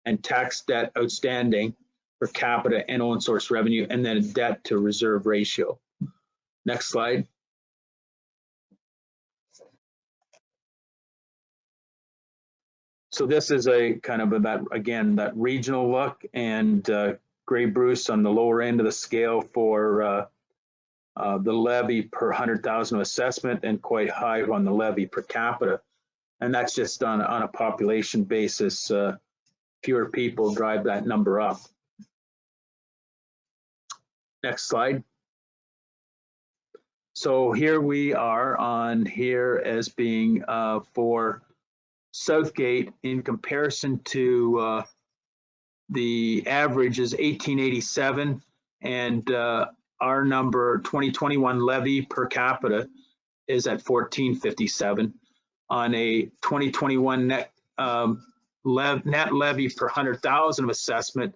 and tax debt outstanding per capita and own source revenue, and then a debt to reserve ratio. Next slide. So this is a kind of that regional look, and Gray Bruce on the lower end of the scale for the levy per 100,000 of assessment, and quite high on the levy per capita. And that's just on a population basis. Fewer people drive that number up. Next slide. So here we are on here as being for Southgate in comparison to the average is 1887, and our number 2021 levy per capita is at 1457. On a 2021 net levy per 100,000 of assessment,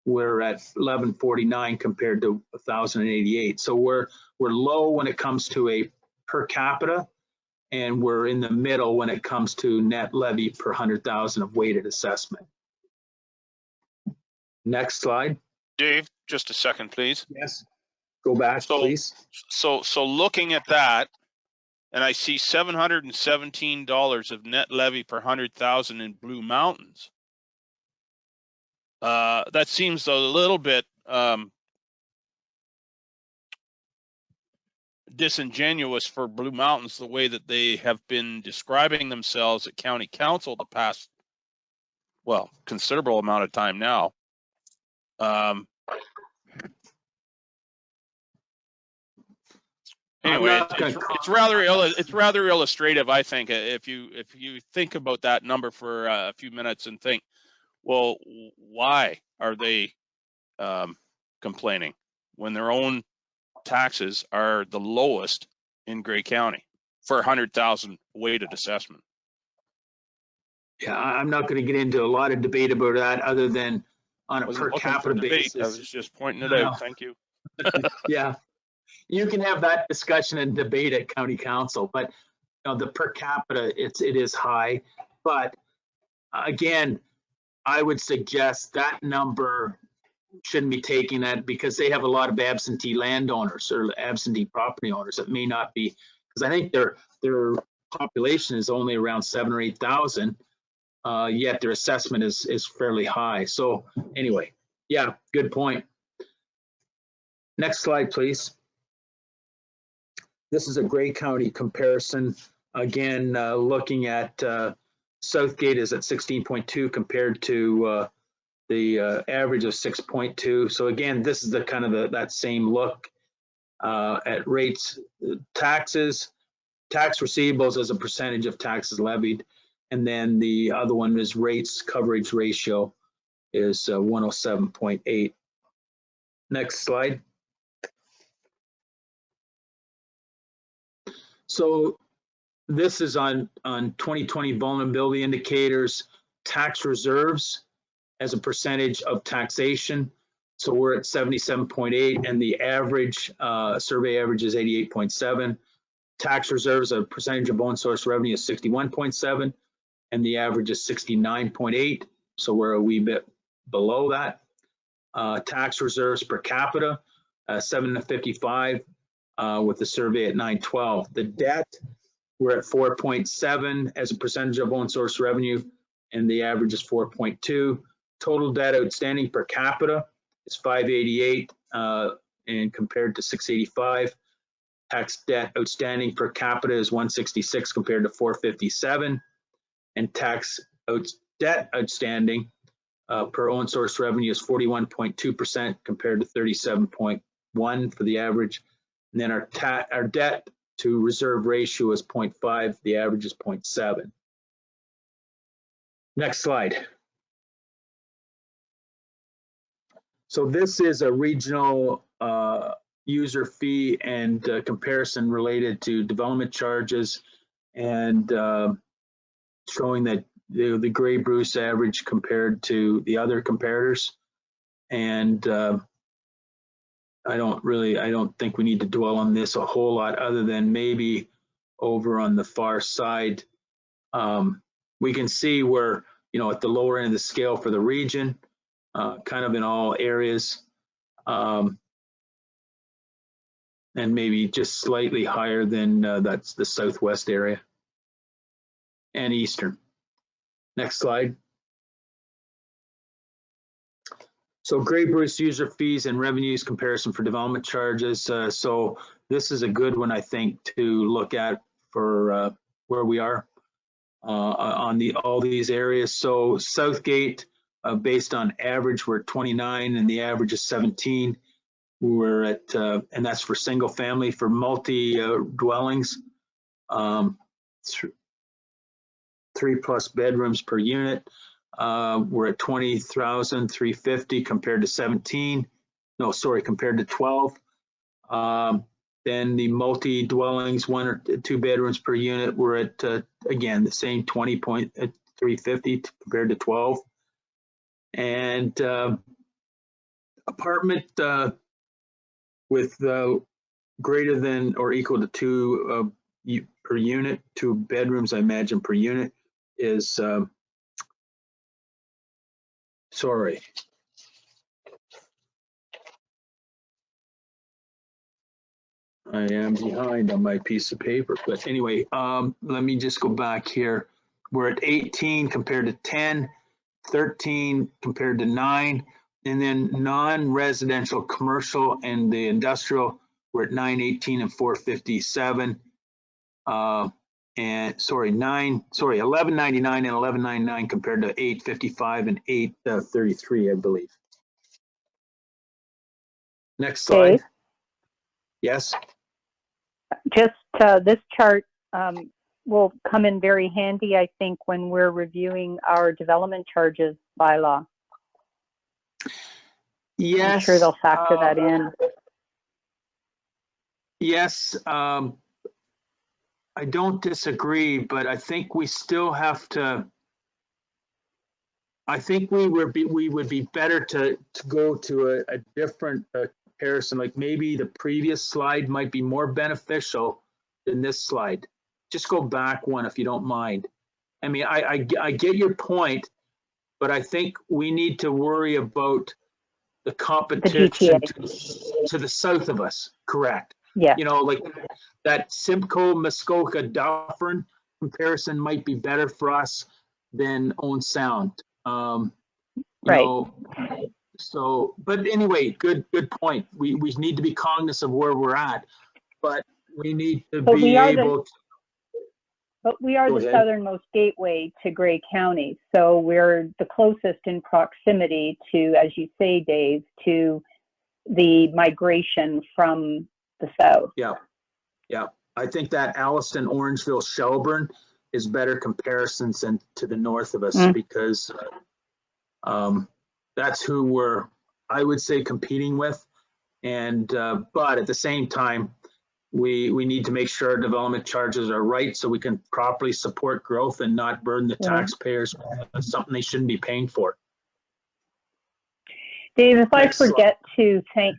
we're at 1149 compared to 1088. So we're low when it comes to a per capita, and we're in the middle when it comes to net levy per 100,000 of weighted assessment. Next slide. Dave, just a second, please. Yes. Go back, please. So looking at that, and I see $717 of net levy per 100,000 in Blue Mountains. That seems a little bit disingenuous for Blue Mountains, the way that they have been describing themselves at county council the past, well, considerable amount of time now. Anyway, it's rather illustrative, I think, if you think about that number for a few minutes and think, well, why are they complaining when their own taxes are the lowest in Grey County for 100,000 weighted assessment? Yeah, I'm not going to get into a lot of debate about that, other than on a per capita basis. I was just pointing it out. Thank you. Yeah, you can have that discussion and debate at county council, but you know, the per capita, it is high. But again, I would suggest that number shouldn't be taking that, because they have a lot of absentee landowners or absentee property owners that may not be, because I think their population is only around 7,000 or 8,000, yet their assessment is fairly high. So anyway, yeah, good point. Next slide, please. This is a Grey County comparison. Again, looking at Southgate is at 16.2 compared to the average of 6.2. So again, this is the kind of that same look. at rates, taxes, tax receivables as a percentage of taxes levied. And then the other one is rates coverage ratio is 107.8. Next slide. So this is on 2020 vulnerability indicators, tax reserves as a percentage of taxation. So we're at 77.8 and the average, survey average is 88.7. Tax reserves, a percentage of own source revenue is 61.7 and the average is 69.8. So we're a wee bit below that. Tax reserves per capita, 755 with the survey at 912. The debt, we're at 4.7 as a percentage of own source revenue and the average is 4.2. Total debt outstanding per capita is 588 and compared to 685. Tax debt outstanding per capita is 166 compared to 457. And tax debt outstanding per own source revenue is 41.2% compared to 37.1 for the average. And then our debt to reserve ratio is 0.5, the average is 0.7. Next slide. So this is a regional user fee and comparison related to development charges and showing that the Grey Bruce average compared to the other comparators. And I don't think we need to dwell on this a whole lot other than maybe over on the far side. We can see where, at the lower end of the scale for the region, kind of in all areas, and maybe just slightly higher than that's the southwest area and eastern. Next slide. So Grey Bruce user fees and revenues comparison for development charges. So this is a good one, I think, to look at for where we are on all these areas. So Southgate, based on average, we're at 29 and the average is 17. We're at, and that's for single family. For multi dwellings, 3+ bedrooms per unit. We're at 20,350 compared to 17. No, sorry, compared to 12. Then the multi dwellings, 1 or 2 bedrooms per unit, we're at again the same 20.350 compared to 12. And apartment with greater than or equal to 2 per unit, 2 bedrooms, I imagine, per unit is, sorry. I am behind on my piece of paper, but anyway, let me just go back here. We're at 18 compared to 10, 13 compared to 9, and then non-residential commercial and the industrial, we're at 918 and 457. And sorry, 1199 and 1199 compared to 855 and 833, I believe. Next slide. Dave? Yes. Just this chart will come in very handy, I think, when we're reviewing our development charges bylaw. Yes. I'm sure they'll factor that in. Yes. I don't disagree, but I think we still have to. I think we would be better to go to a different comparison. Like maybe the previous slide might be more beneficial than this slide. Just go back one if you don't mind. I mean, I get your point, but I think we need to worry about the competition to the south of us. Correct. Yeah. Like that Simcoe Muskoka Dufferin comparison might be better for us than Owen Sound. Right. So, but anyway, good point. We need to be cognizant of where we're at, but we need to be able to. But we are the southernmost gateway to Grey County, so we're the closest in proximity to, as you say, Dave, to the migration from the south. Yeah. I think that Alliston, Orangeville, Shelburne is better comparisons than to the north of us because that's who we're, I would say, competing with. And but at the same time, we need to make sure our development charges are right so we can properly support growth and not burden the taxpayers with something they shouldn't be paying for. Dave, if I Next slide. forget to thank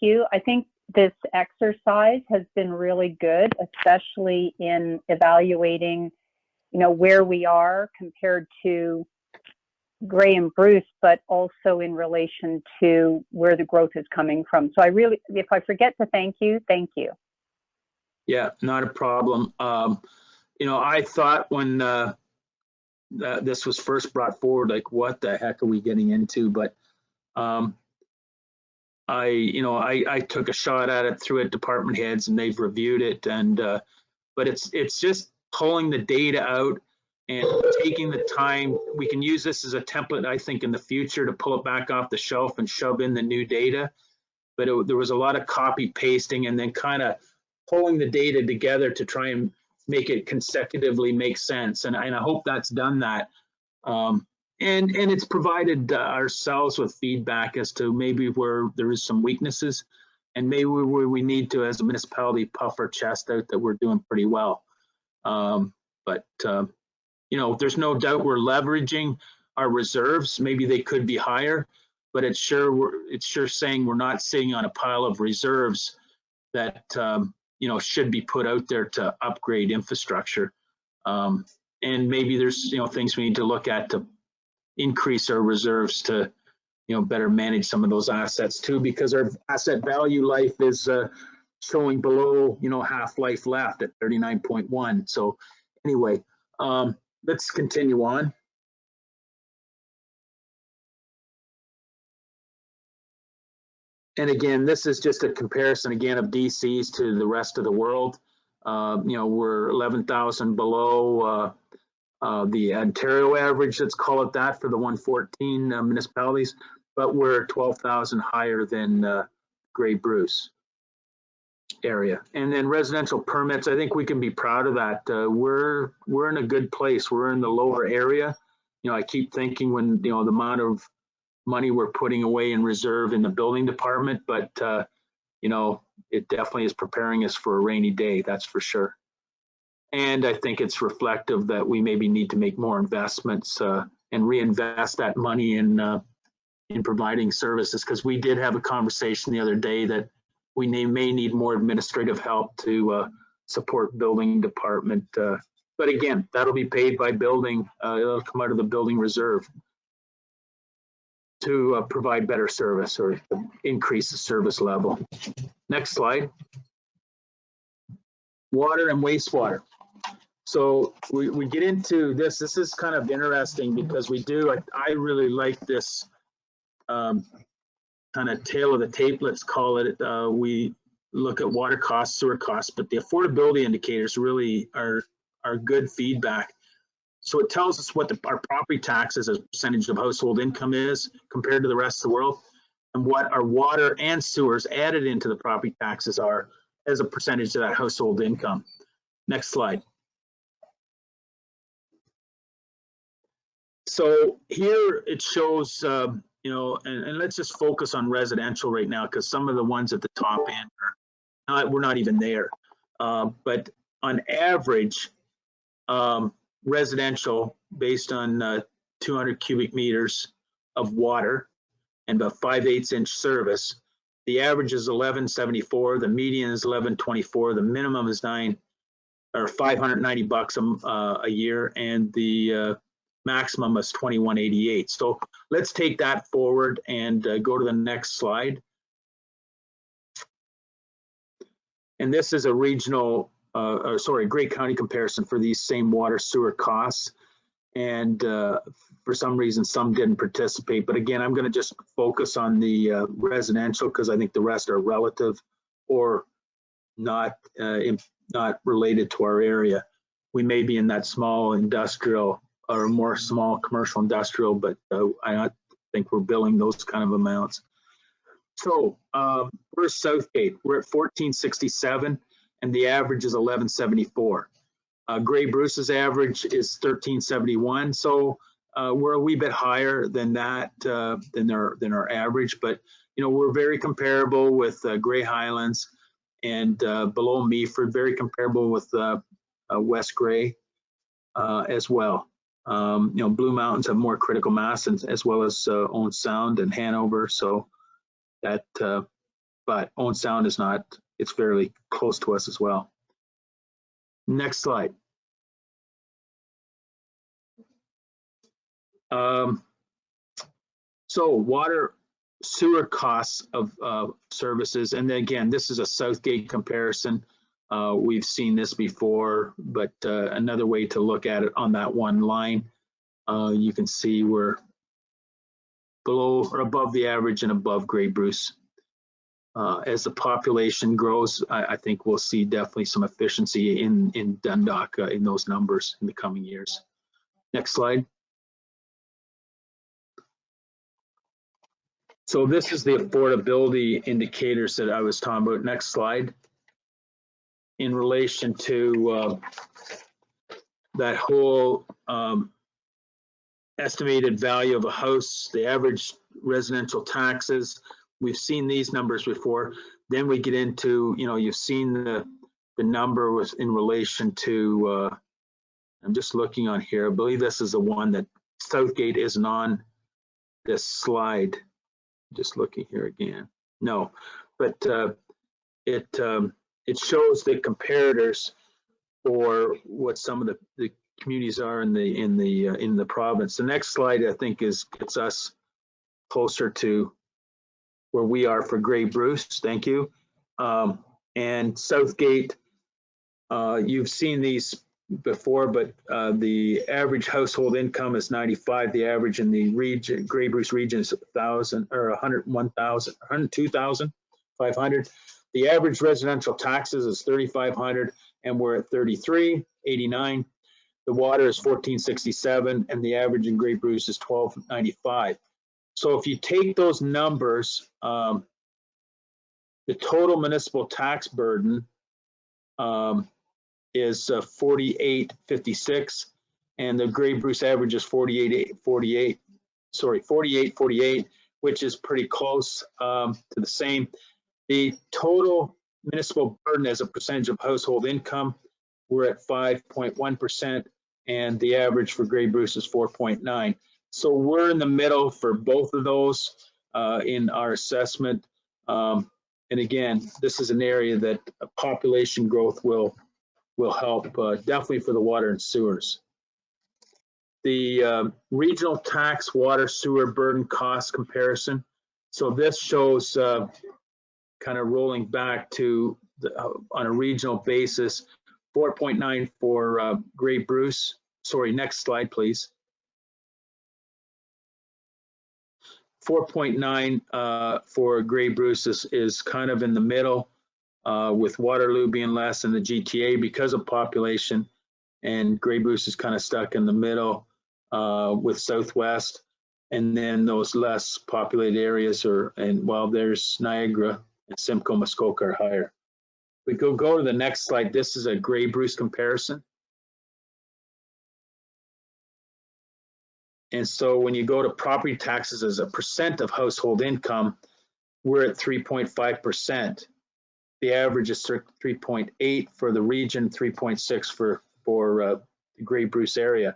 you, I think this exercise has been really good, especially in evaluating, where we are compared to Gray and Bruce, but also in relation to where the growth is coming from. So if I forget to thank you, thank you. Yeah, not a problem. I thought when this was first brought forward, like, what the heck are we getting into? But I took a shot at it, threw it at department heads, and they've reviewed it. And but it's just pulling the data out and taking the time. We can use this as a template, I think, in the future to pull it back off the shelf and shove in the new data. But there was a lot of copy pasting and then kind of pulling the data together to try and make it consecutively make sense. And I hope that's done that. And it's provided ourselves with feedback as to maybe where there is some weaknesses and maybe where we need to, as a municipality, puff our chest out that we're doing pretty well. But there's no doubt we're leveraging our reserves. Maybe they could be higher, but it's sure saying we're not sitting on a pile of reserves that should be put out there to upgrade infrastructure. And maybe there's things we need to look at to increase our reserves to better manage some of those assets too, because our asset value life is showing below half life left at 39.1. So anyway, let's continue on. And again, this is just a comparison again of DCs to the rest of the world. We're 11,000 below the Ontario average, let's call it that, for the 114 municipalities, but we're 12,000 higher than Grey Bruce area. And then residential permits, I think we can be proud of that. We're in a good place. We're in the lower area. I keep thinking when the amount of money we're putting away in reserve in the building department, but it definitely is preparing us for a rainy day, that's for sure. And I think it's reflective that we maybe need to make more investments and reinvest that money in providing services, because we did have a conversation the other day that we may need more administrative help to support building department. But again, that'll be paid by building. It'll come out of the building reserve to provide better service or increase the service level. Next slide. Water and wastewater. So we get into this. This is kind of interesting because I really like this kind of tail of the tape, let's call it. We look at water costs, sewer costs, but the affordability indicators really are good feedback. So it tells us what our property taxes as a percentage of household income is compared to the rest of the world, and what our water and sewers added into the property taxes are as a percentage of that household income. Next slide. So here it shows, and let's just focus on residential right now, because some of the ones at the top end we're not even there. But on average, residential, based on 200 cubic meters of water and about 5/8 inch service, the average is 1174, the median is 1124, the minimum is $590 a year, and the maximum is 2188. So let's take that forward and go to the next slide. And this is a regional, Grey County comparison for these same water sewer costs. And for some reason, some didn't participate. But again, I'm going to just focus on the residential, because I think the rest are relative or not related to our area. We may be in that small industrial or more small commercial industrial, but I don't think we're billing those kind of amounts. So where's Southgate? We're at 1467 and the average is 1174. Grey Bruce's average is 1371. So we're a wee bit higher than that, than our average, but you know, we're very comparable with Grey Highlands and below Meaford, very comparable with West Grey as well. You know, Blue Mountains have more critical mass as well as Owen Sound and Hanover. So that, but Owen Sound is not, it's fairly close to us as well. Next slide. So water sewer costs of services, and again, this is a Southgate comparison. We've seen this before, but another way to look at it on that one line, you can see we're below or above the average and above Grey Bruce. As the population grows, I think we'll see definitely some efficiency in Dundalk in those numbers in the coming years. Next slide. So this is the affordability indicators that I was talking about. Next slide. In relation to that whole estimated value of a house, the average residential taxes, we've seen these numbers before. Then we get into, you know, you've seen the number was in relation to, I'm just looking on here. I believe this is the one that Southgate isn't on this slide. Just looking here again. No, but it shows the comparators for what some of the communities are in the province. The next slide, I think, gets us closer to where we are for Grey Bruce. Thank you. And Southgate, you've seen these before, but the average household income is 95. The average in the region, Grey Bruce region, is 1,000 or 101,000, 102,500. The average residential taxes is 3,500, and we're at 33.89. The water is 1467, and the average in Grey Bruce is 1295. So if you take those numbers, the total municipal tax burden is 48.56, and the Grey Bruce average is 48.48, which is pretty close to the same. The total municipal burden as a percentage of household income, we're at 5.1%, and the average for Grey Bruce is 4.9. So we're in the middle for both of those in our assessment. And again, this is an area that population growth will help, definitely for the water and sewers. The regional tax water sewer burden cost comparison. So this shows kind of rolling back to on a regional basis, 4.9 for Grey Bruce. Sorry, next slide, please. 4.9 for Grey Bruce is kind of in the middle, with Waterloo being less than the GTA because of population, and Grey Bruce is kind of stuck in the middle with Southwest, and then those less populated areas there's Niagara and Simcoe, Muskoka are higher. We go to the next slide. This is a Grey Bruce comparison. And so when you go to property taxes as a percent of household income, we're at 3.5%. The average is 3.8 for the region, 3.6 for the Grey Bruce area.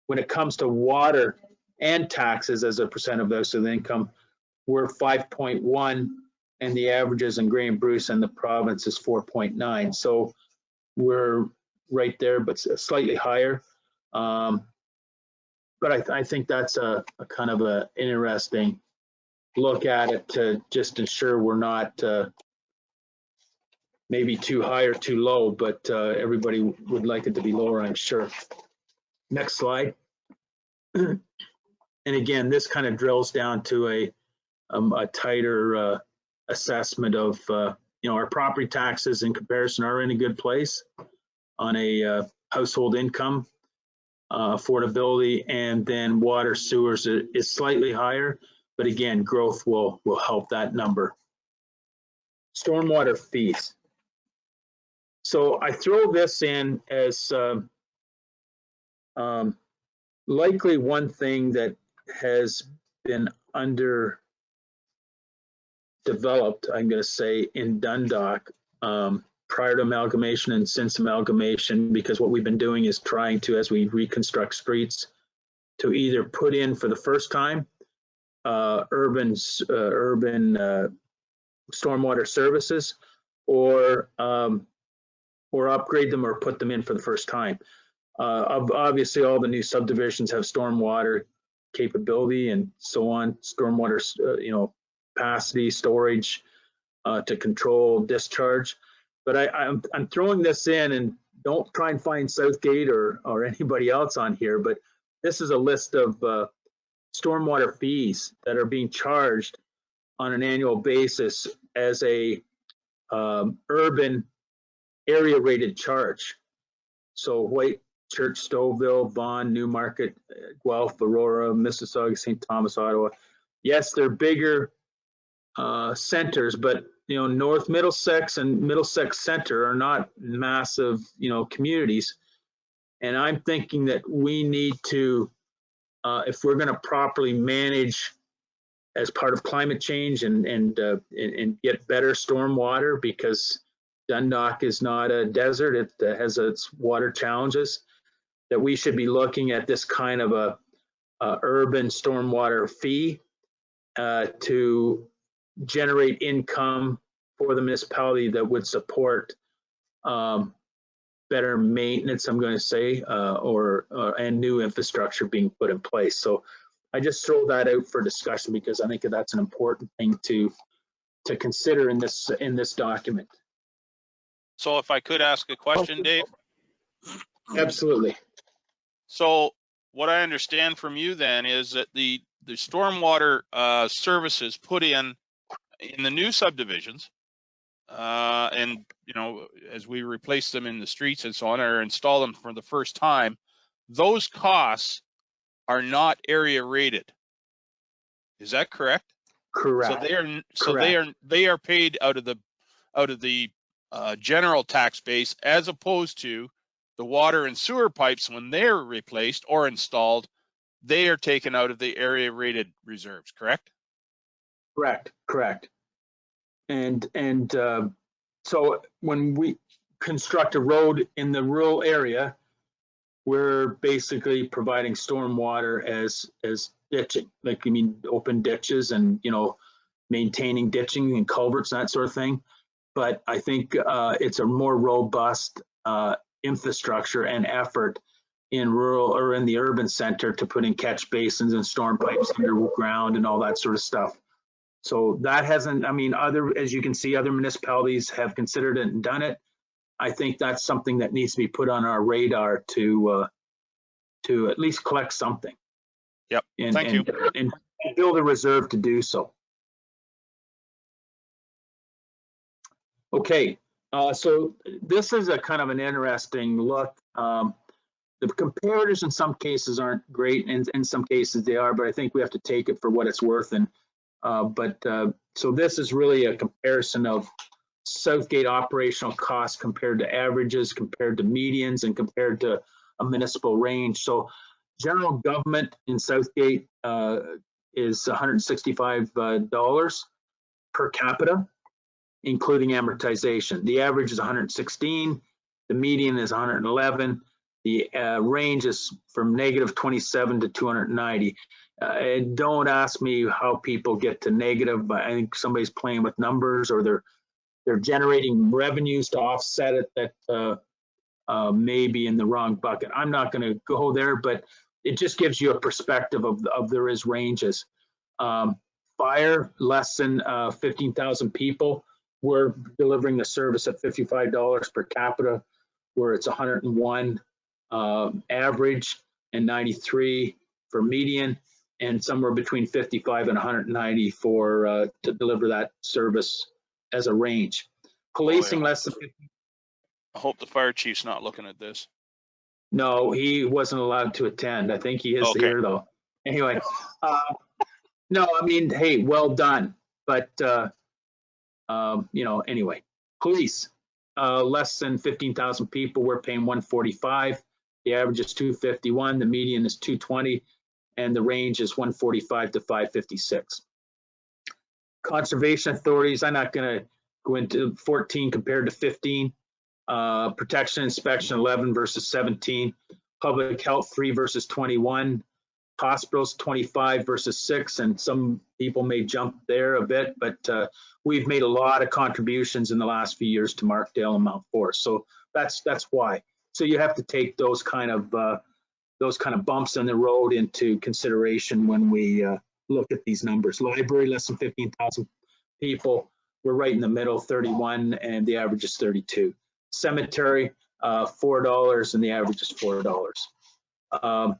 When it comes to water and taxes as a percent of household income, we're 5.1, and the averages in Grey Bruce and the province is 4.9. So we're right there, but slightly higher. But I think that's a kind of an interesting look at it to just ensure we're not maybe too high or too low, but everybody would like it to be lower, I'm sure. Next slide. And again, this kind of drills down to a tighter assessment of, our property taxes in comparison are in a good place on a household income, affordability, and then water sewers is slightly higher, But again, growth will help that number. Stormwater fees. So I throw this in as likely one thing that has been underdeveloped, I'm going to say, in Dundalk prior to amalgamation and since amalgamation, because what we've been doing is trying to, as we reconstruct streets, to either put in for the first time urban stormwater services, or upgrade them or put them in for the first time. Obviously, all the new subdivisions have stormwater capability and so on, stormwater, capacity, storage to control discharge. But I'm throwing this in, and don't try and find Southgate or anybody else on here, but this is a list of stormwater fees that are being charged on an annual basis as a urban area rated charge. So White Church, Stouffville, Vaughan, Newmarket, Guelph, Aurora, Mississauga, St. Thomas, Ottawa. Yes, they're bigger centers, but North Middlesex and Middlesex Center are not massive, communities. And I'm thinking that we need to, if we're going to properly manage as part of climate change and get better stormwater, because Dundalk is not a desert, it has its water challenges, that we should be looking at this kind of a urban stormwater fee to generate income for the municipality that would support better maintenance, I'm going to say, and new infrastructure being put in place. So I just throw that out for discussion because I think that's an important thing to consider in this document. So if I could ask a question, Dave? Absolutely. So what I understand from you then is that the stormwater services put in the new subdivisions, and as we replace them in the streets and so on, or install them for the first time, those costs are not area rated. Is that correct? Correct. They are paid out of the general tax base, as opposed to the water and sewer pipes. When they're replaced or installed, they are taken out of the area rated reserves. Correct? Correct. And so when we construct a road in the rural area, we're basically providing stormwater as ditching, like open ditches and maintaining ditching and culverts, that sort of thing. But I think it's a more robust infrastructure and effort in rural or in the urban center to put in catch basins and storm pipes underground and all that sort of stuff. So that hasn't, as you can see, other municipalities have considered it and done it. I think that's something that needs to be put on our radar to at least collect something. Yep. Thank you. And build a reserve to do so. Okay, so this is a kind of an interesting look. The comparators in some cases aren't great, and in some cases they are, but I think we have to take it for what it's worth. And so this is really a comparison of Southgate operational costs compared to averages, compared to medians, and compared to a municipal range. So general government in Southgate is $165 per capita, including amortization. The average is 116, the median is 111, the range is from -27 to 290. And don't ask me how people get to negative, but I think somebody's playing with numbers, or they're generating revenues to offset it that may be in the wrong bucket. I'm not going to go there, but it just gives you a perspective of there is ranges. Fire, less than 15,000 people, we're delivering the service at $55 per capita, where it's 101 average and 93 for median, and somewhere between 55 and 190 for to deliver that service as a range. Policing, less than 50. I hope the fire chief's not looking at this. No, he wasn't allowed to attend. I think he is here though. Anyway, No, I mean, hey, well done. But, anyway, police, less than 15,000 people, we're paying 145. The average is 251, the median is 220, and the range is 145 to 556. Conservation authorities, I'm not going to go into 14 compared to 15. Protection inspection 11 versus 17. Public health 3 versus 21. Hospitals 25 versus 6, and some people may jump there a bit, but we've made a lot of contributions in the last few years to Markdale and Mount Forest, so that's why. So you have to take those kind of bumps in the road into consideration when we look at these numbers. Library, less than 15,000 people, we're right in the middle, 31, and the average is 32. Cemetery, $4, and the average is $4.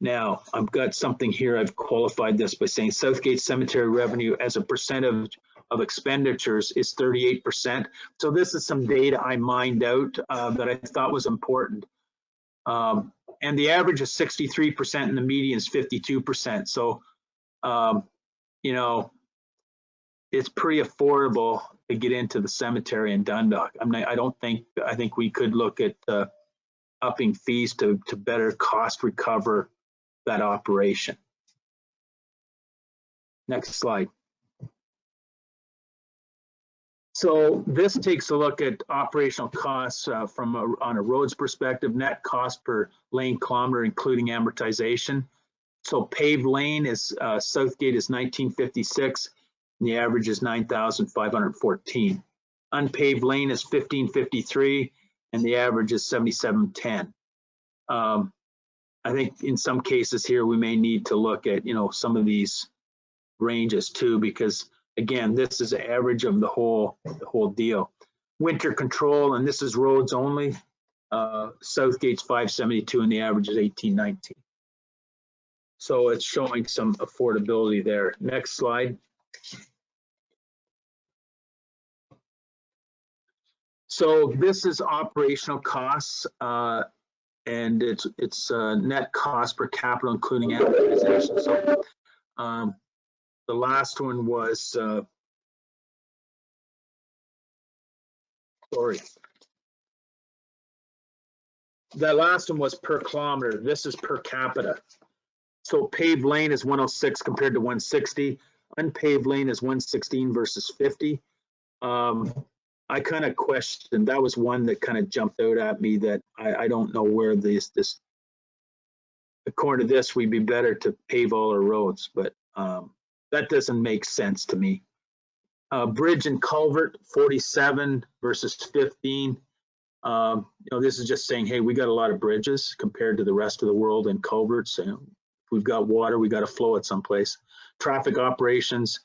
Now, I've got something here, I've qualified this by saying Southgate cemetery revenue as a percentage of expenditures is 38%. So this is some data I mined out that I thought was important. And the average is 63% and the median is 52%. So, it's pretty affordable to get into the cemetery in Dundalk. I think we could look at upping fees to better cost recover that operation. Next slide. So this takes a look at operational costs on a roads perspective, net cost per lane kilometer, including amortization. So paved lane is Southgate is 1956, and the average is 9,514. Unpaved lane is 1553, and the average is 7710. I think in some cases here we may need to look at some of these ranges too, because again, this is the average of the whole deal. Winter control, and this is roads only. Southgate's 572 and the average is 1819. So it's showing some affordability there. Next slide. So this is operational costs, and it's net cost per capita, including amortization. So the last one was, sorry. That last one was per kilometer. This is per capita. So paved lane is 106 compared to 160. Unpaved lane is 116 versus 50. I kind of questioned, that was one that kind of jumped out at me that I don't know where this, according to this, we'd be better to pave all our roads, but that doesn't make sense to me. Bridge and culvert, 47 versus 15. This is just saying, hey, we got a lot of bridges compared to the rest of the world and culverts. If we've got water, we got to flow it someplace. Traffic operations,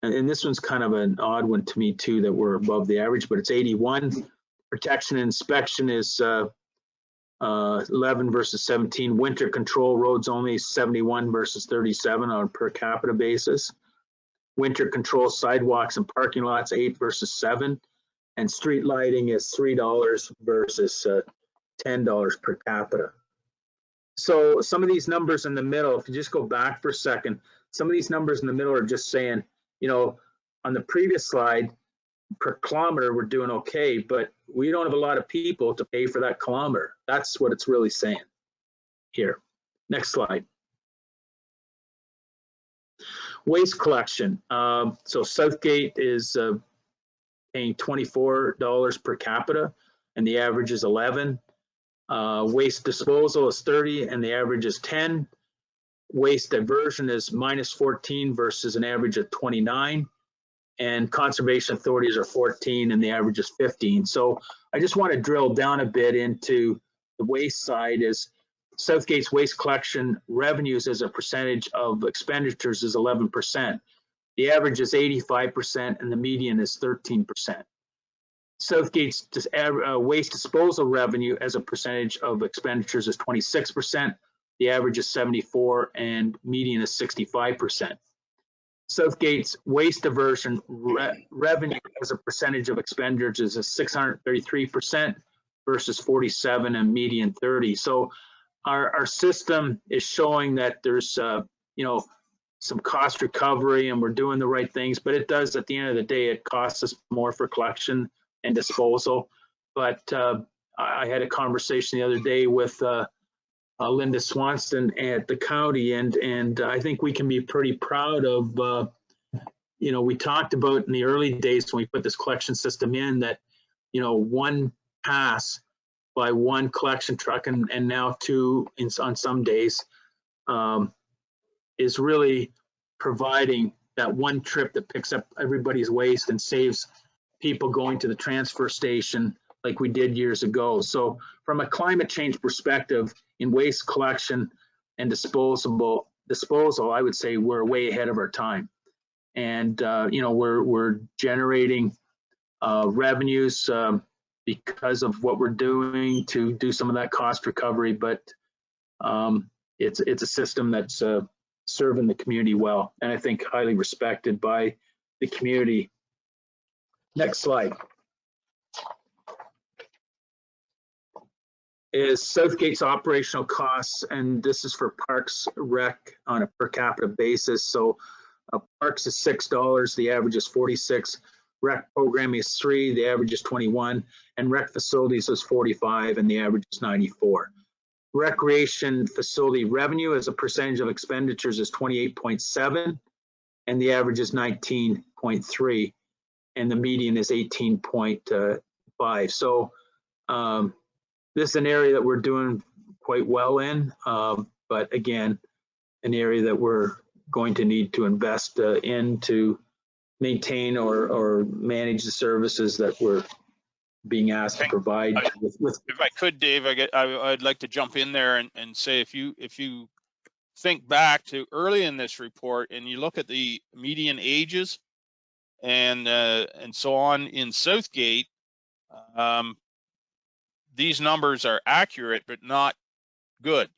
and this one's kind of an odd one to me too, that we're above the average, but it's 81. Protection and inspection is 11 versus 17. Winter control roads only 71 versus 37 on a per capita basis. Winter control sidewalks and parking lots 8 versus 7. And street lighting is $3 versus $10 per capita. So some of these numbers in the middle, if you just go back for a second, some of these numbers in the middle are just saying, on the previous slide, per kilometer, we're doing okay, but we don't have a lot of people to pay for that kilometer. That's what it's really saying here. Next slide. Waste collection. So Southgate is paying $24 per capita, and the average is 11. Waste disposal is 30, and the average is 10. Waste diversion is -14 versus an average of 29. And conservation authorities are 14 and the average is 15. So I just want to drill down a bit into the waste side. Is Southgate's waste collection revenues as a percentage of expenditures is 11%. The average is 85% and the median is 13%. Southgate's waste disposal revenue as a percentage of expenditures is 26%. The average is 74 and median is 65%. Southgate's waste diversion revenue as a percentage of expenditures is 633% versus 47 and median 30. So our system is showing that there's some cost recovery and we're doing the right things, but it does, at the end of the day, it costs us more for collection and disposal. But I had a conversation the other day with Linda Swanston at the county, and I think we can be pretty proud of, you know, we talked about in the early days when we put this collection system in that, you know, one pass by one collection truck and now two on some days is really providing that one trip that picks up everybody's waste and saves people going to the transfer station like we did years ago. So from a climate change perspective in waste collection and disposal, I would say we're way ahead of our time. And you know, we're generating revenues because of what we're doing to do some of that cost recovery, but it's a system that's serving the community well, and I think highly respected by the community. Next slide is Southgate's operational costs, and this is for Parks Rec on a per capita basis. So Parks is $6, the average is 46. Rec programming is 3, the average is 21, and rec facilities is 45, and the average is 94. Recreation facility revenue as a percentage of expenditures is 28.7, and the average is 19.3, and the median is 18.5. So this is an area that we're doing quite well in, but again, an area that we're going to need to invest in to maintain or manage the services that we're being asked to provide. If I could, Dave, I'd like to jump in there and say, if you think back to early in this report and you look at the median ages and so on in Southgate, these numbers are accurate but not good.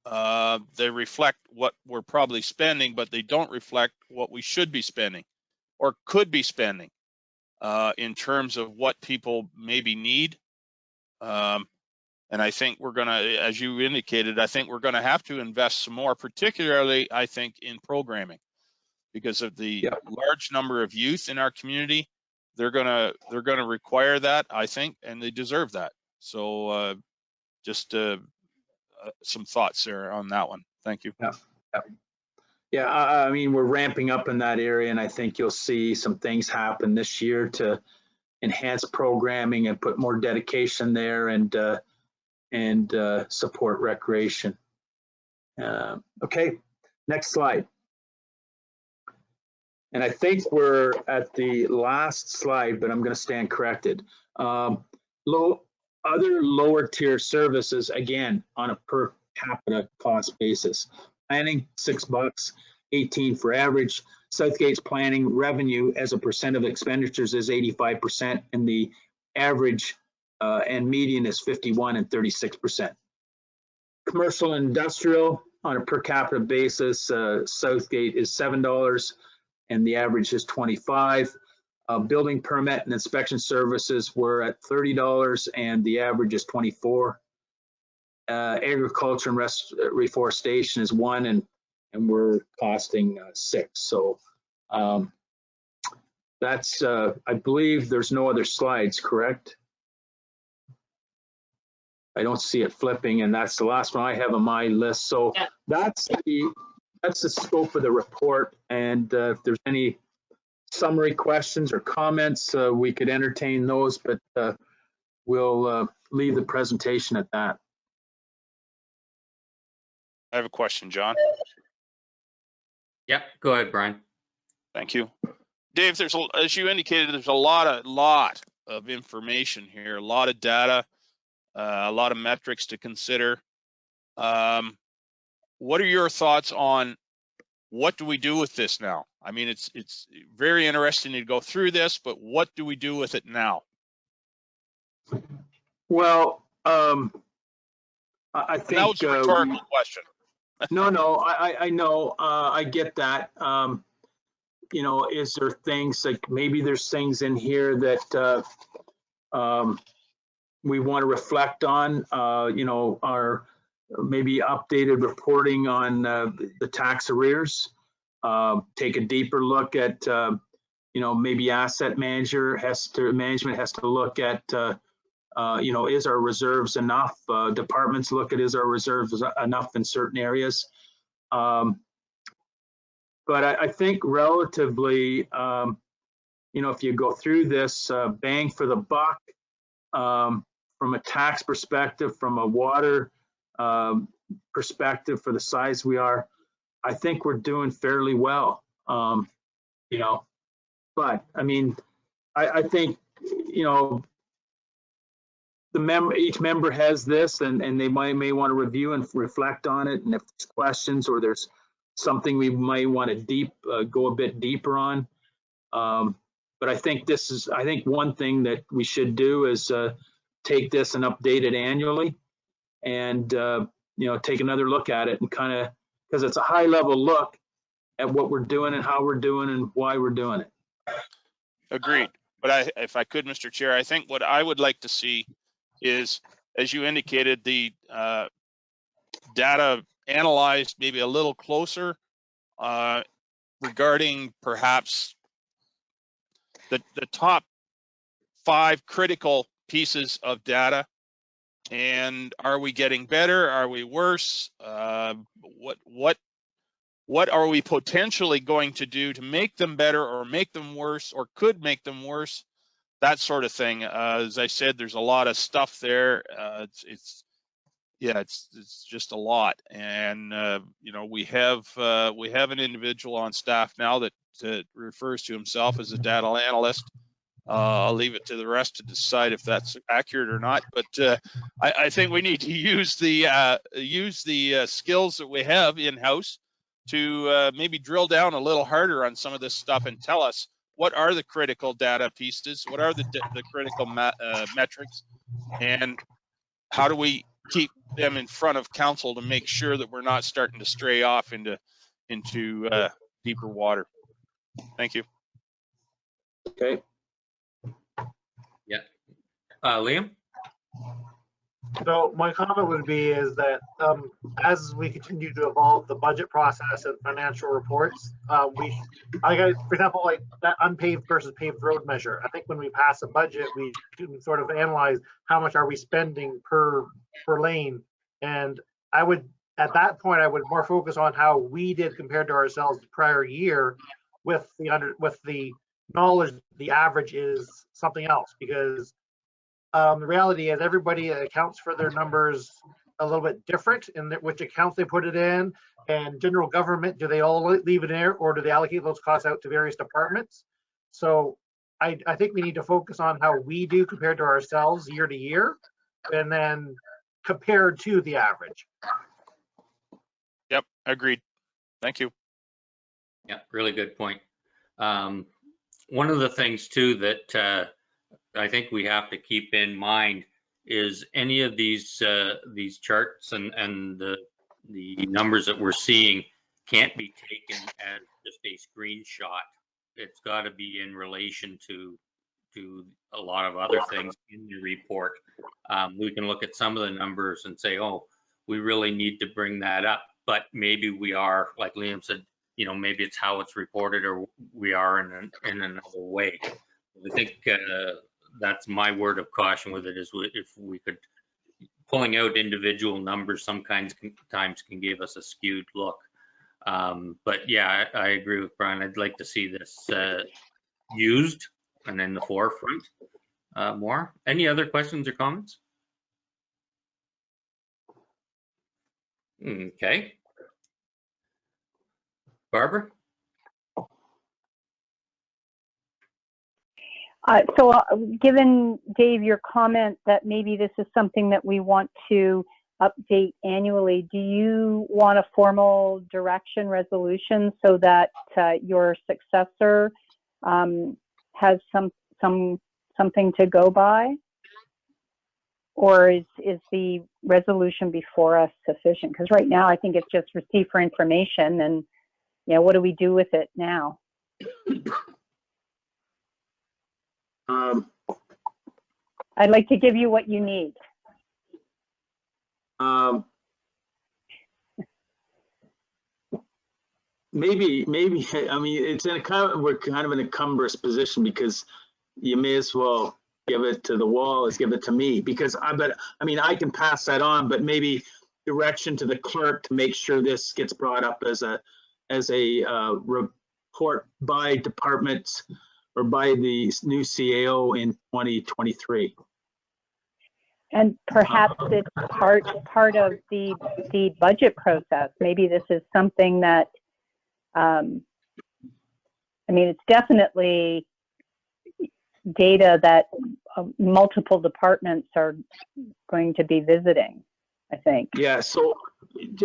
They reflect what we're probably spending, but they don't reflect what we should be spending or could be spending in terms of what people maybe need. And I think we're going to, as you indicated, I think we're going to have to invest some more, particularly, I think, in programming, because of the large number of youth in our community. They're going to require that, I think, and they deserve that. So just some thoughts there on that one. Thank you. Yeah, I mean, we're ramping up in that area, and I think you'll see some things happen this year to enhance programming and put more dedication there and support recreation. Okay, next slide. And I think we're at the last slide, but I'm going to stand corrected. Other lower tier services, again, on a per capita cost basis. Planning, $6, 18 for average. Southgate's planning revenue as a percent of expenditures is 85%, and the average and median is 51 and 36%. Commercial and industrial on a per capita basis, Southgate is $7 and the average is 25. Building permit and inspection services were at $30 and the average is 24. Agriculture and reforestation is 1 and we're costing 6. So that's, I believe there's no other slides, correct? I don't see it flipping, and that's the last one I have on my list. So that's the scope of the report. And if there's any summary questions or comments, we could entertain those, but we'll leave the presentation at that. I have a question, John. Yep, go ahead, Brian. Thank you. Dave, as you indicated, there's a lot of information here, a lot of data, a lot of metrics to consider. What are your thoughts on what do we do with this now? I mean, it's very interesting to go through this, but what do we do with it now? Well, I think that was a rhetorical question. No, I know, I get that. You know, is there things like maybe there's things in here that we want to reflect on, you know, our maybe updated reporting on the tax arrears. take a deeper look at, maybe management has to look at, is our reserves enough? Departments look at, is our reserves enough in certain areas? But I think relatively, if you go through this, bang for the buck, from a tax perspective, from a water perspective, for the size we are, I think we're doing fairly well. But I mean, I think, each member has this, and they may want to review and reflect on it, and if there's questions or there's something we might want to go a bit deeper on. But I think one thing that we should do is take this and update it annually, and take another look at it, and kind of, because it's a high level look at what we're doing and how we're doing and why we're doing it. Agreed. But if I could, Mr. Chair, I think what I would like to see is, as you indicated, the data analyzed maybe a little closer regarding perhaps the top 5 critical pieces of data. And are we getting better? Are we worse? What are we potentially going to do to make them better, or make them worse, or could make them worse? That sort of thing. As I said, there's a lot of stuff there. It's just a lot. And we have an individual on staff now that refers to himself as a data analyst. I'll leave it to the rest to decide if that's accurate or not. But I think we need to use the skills that we have in-house to maybe drill down a little harder on some of this stuff and tell us what are the critical data pieces, what are the critical metrics, and how do we keep them in front of council to make sure that we're not starting to stray off into deeper water. Thank you. Okay. Yeah. Liam? So my comment would be is that as we continue to evolve the budget process and financial reports, for example, like that unpaved versus paved road measure. I think when we pass a budget, we can sort of analyze how much are we spending per lane. And at that point, I would more focus on how we did compared to ourselves the prior year, with the knowledge the average is something else, because the reality is everybody accounts for their numbers a little bit different in which accounts they put it in. And general government, do they all leave it in there, or do they allocate those costs out to various departments? So I think we need to focus on how we do compared to ourselves year to year, and then compared to the average. Yep, agreed. Thank you. Yeah, really good point. One of the things too that I think we have to keep in mind is any of these charts and the numbers that we're seeing can't be taken as just a screenshot. It's got to be in relation to a lot of other things in the report. We can look at some of the numbers and say, oh, we really need to bring that up, but maybe we are, like Liam said, maybe it's how it's reported, or we are in another way. I think that's my word of caution with it, is if we could, pulling out individual numbers sometimes can give us a skewed look. But yeah, I agree with Brian. I'd like to see this used and in the forefront more. Any other questions or comments? Okay. Barbara? So given, Dave, your comment that maybe this is something that we want to update annually, do you want a formal direction resolution so that your successor has something to go by? Or is the resolution before us sufficient? Because right now I think it's just received for information, and what do we do with it now? I'd like to give you what you need. maybe, I mean, it's in a kind of, we're kind of in a cumbrous position because you may as well give it to the wall as give it to me, because I mean, I can pass that on, but maybe direction to the clerk to make sure this gets brought up as a report by departments or by the new CAO in 2023. And perhaps it's part of the budget process. Maybe this is something that, I mean, it's definitely data that multiple departments are going to be visiting, I think. Yeah, so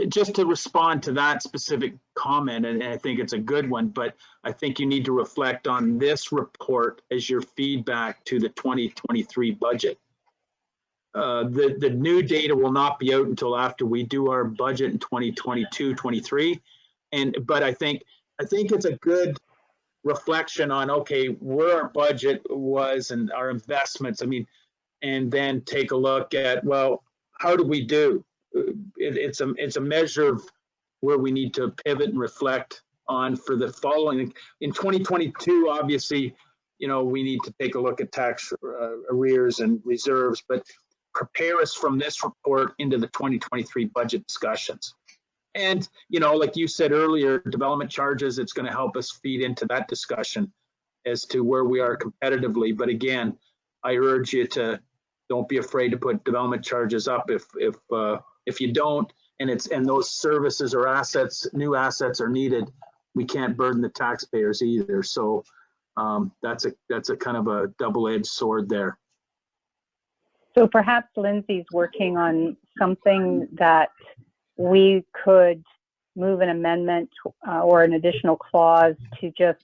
just to respond to that specific comment, and I think it's a good one, but I think you need to reflect on this report as your feedback to the 2023 budget. The new data will not be out until after we do our budget in 2022-23, but I think it's a good reflection on, okay, where our budget was and our investments. I mean, and then take a look at, well, how do we do? It's a measure of where we need to pivot and reflect on for the following. In 2022, obviously, you know, we need to take a look at tax arrears and reserves, but prepare us from this report into the 2023 budget discussions. And, you know, like you said earlier, development charges, it's going to help us feed into that discussion as to where we are competitively. But again, I urge you to don't be afraid to put development charges up if you don't, and those services or assets, new assets are needed, we can't burden the taxpayers either. So that's a kind of a double-edged sword there. So perhaps Lindsay's working on something that we could move an amendment or an additional clause to just,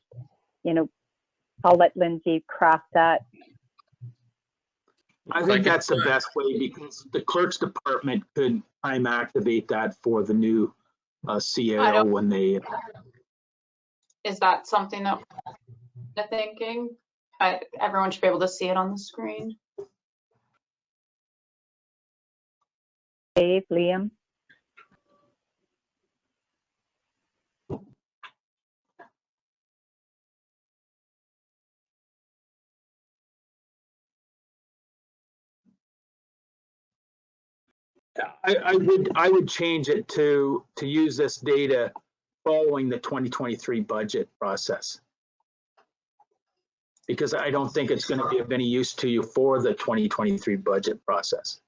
you know, I'll let Lindsay craft that. I think that's the best way, because the clerk's department could time activate that for the new CAO when they. Is that something that I'm thinking? Everyone should be able to see it on the screen. Dave, Liam? I would change it to use this data following the 2023 budget process, because I don't think it's going to be of any use to you for the 2023 budget process.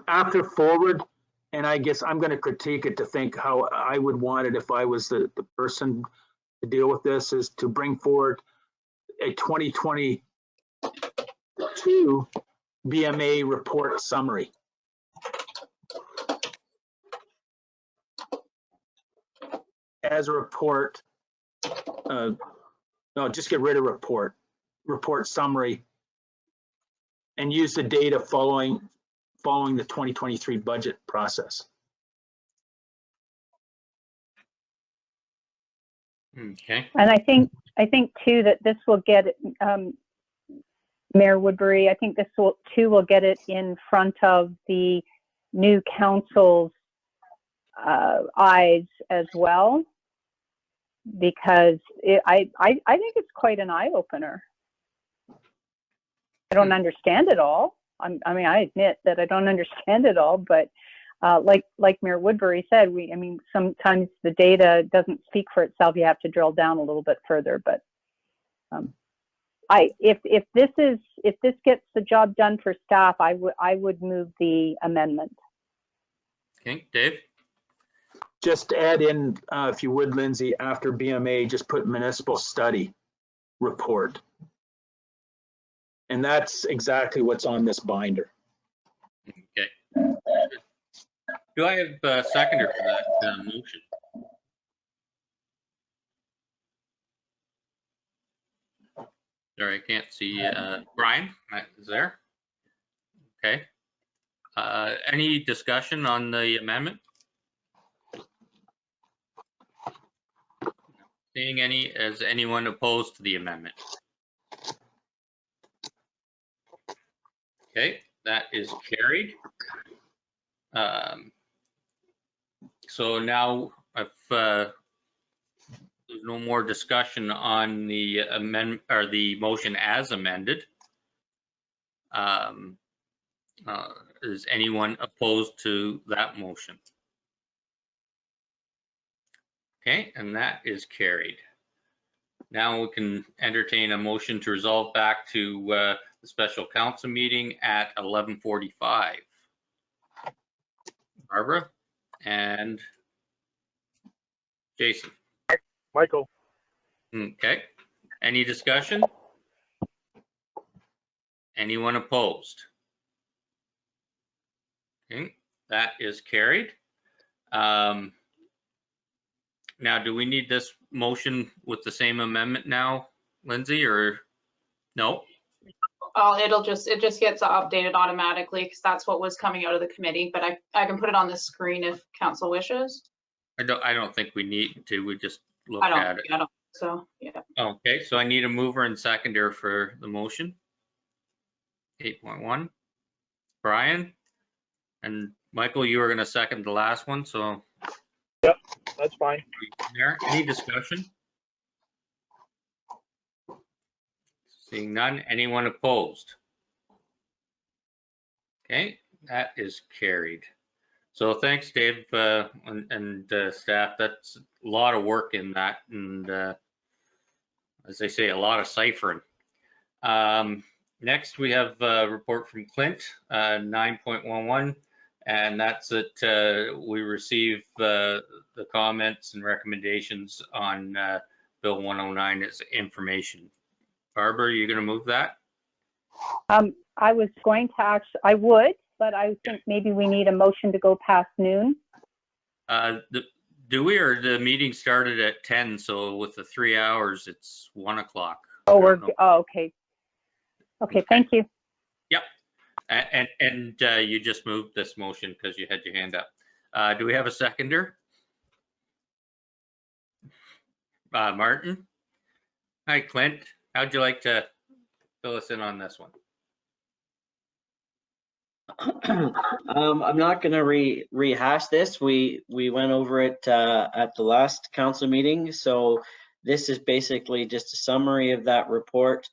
After forward, and I guess I'm going to critique it to think how I would want it if I was the person to deal with this, is to bring forward a 2022 BMA report summary. As a report, no, just get rid of report summary, and use the data following the 2023 budget process. Okay. And I think too that this will get Mayor Woodbury, I think this will get it in front of the new council's eyes as well, because I think it's quite an eye opener. I don't understand it all. I mean, I admit that I don't understand it all, but like Mayor Woodbury said, I mean, sometimes the data doesn't speak for itself. You have to drill down a little bit further. But if this gets the job done for staff, I would move the amendment. Okay, Dave. Just add in, if you would, Lindsay, after BMA, just put municipal study report. And that's exactly what's on this binder. Okay. Do I have a seconder for that motion? Sorry, I can't see. Brian is there. Okay. Any discussion on the amendment? Seeing any, is anyone opposed to the amendment? Okay, that is carried. So now if there's no more discussion on the amendment or the motion as amended, is anyone opposed to that motion? Okay, and that is carried. Now we can entertain a motion to resolve back to the special council meeting at 11:45. Barbara and Jason. Michael. Okay, any discussion? Anyone opposed? Okay, that is carried. Now, do we need this motion with the same amendment now, Lindsay, or no? It just gets updated automatically because that's what was coming out of the committee, but I can put it on the screen if council wishes. I don't think we need to. We just look I at it. don't, so yeah. Okay, so I need a mover and seconder for the motion. 8.1. Brian and Michael, you were going to second the last one, so. Yep, that's fine. There, any discussion? Seeing none, anyone opposed? Okay, that is carried. So thanks, Dave, and staff. That's a lot of work in that, and as they say, a lot of ciphering. Next, we have a report from Clint, 9.11, and that's that we received the comments and recommendations on Bill 109 as information. Barbara, are you going to move that? I was going to I would, but I think maybe we need a motion to go past noon. Do we, or the meeting started at 10, so with the 3 hours, it's 1 o'clock. Oh, okay. Okay, thank you. Yep. And you just moved this motion because you had your hand up. Do we have a seconder? Martin? Hi, Clint. How'd you like to fill us in on this one? I'm not going to rehash this. We went over it at the last council meeting. So this is basically just a summary of that report.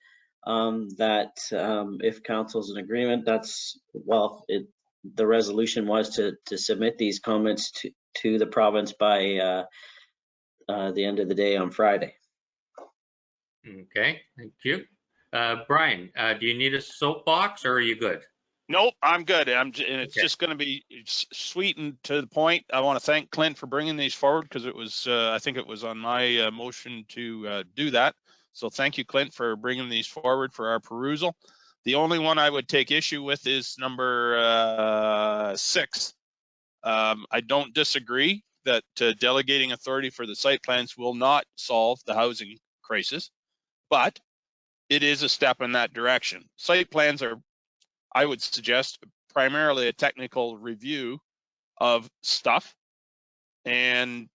That if council's in agreement, that's, well, the resolution was to submit these comments to the province by the end of the day on Friday. Okay, thank you. Brian, do you need a soapbox or are you good? Nope, I'm good. It's just going to be sweet and to the point. I want to thank Clint for bringing these forward because it was, I think it was on my motion to do that. So thank you, Clint, for bringing these forward for our perusal. The only one I would take issue with is number 6. I don't disagree that delegating authority for the site plans will not solve the housing crisis, but it is a step in that direction. Site plans are, I would suggest, primarily a technical review of stuff. And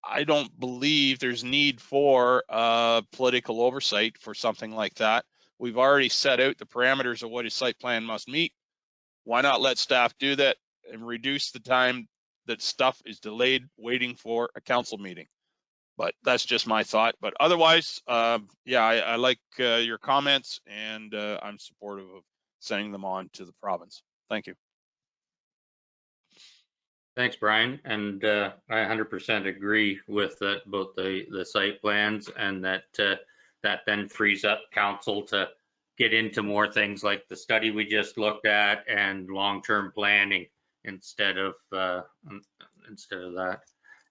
I don't believe there's need for political oversight for something like that. We've already set out the parameters of what a site plan must meet. Why not let staff do that and reduce the time that stuff is delayed waiting for a council meeting? But that's just my thought. But otherwise, yeah, I like your comments, and I'm supportive of sending them on to the province. Thank you. Thanks, Brian. And I 100% agree with both the site plans, and that then frees up council to get into more things like the study we just looked at and long-term planning instead of that.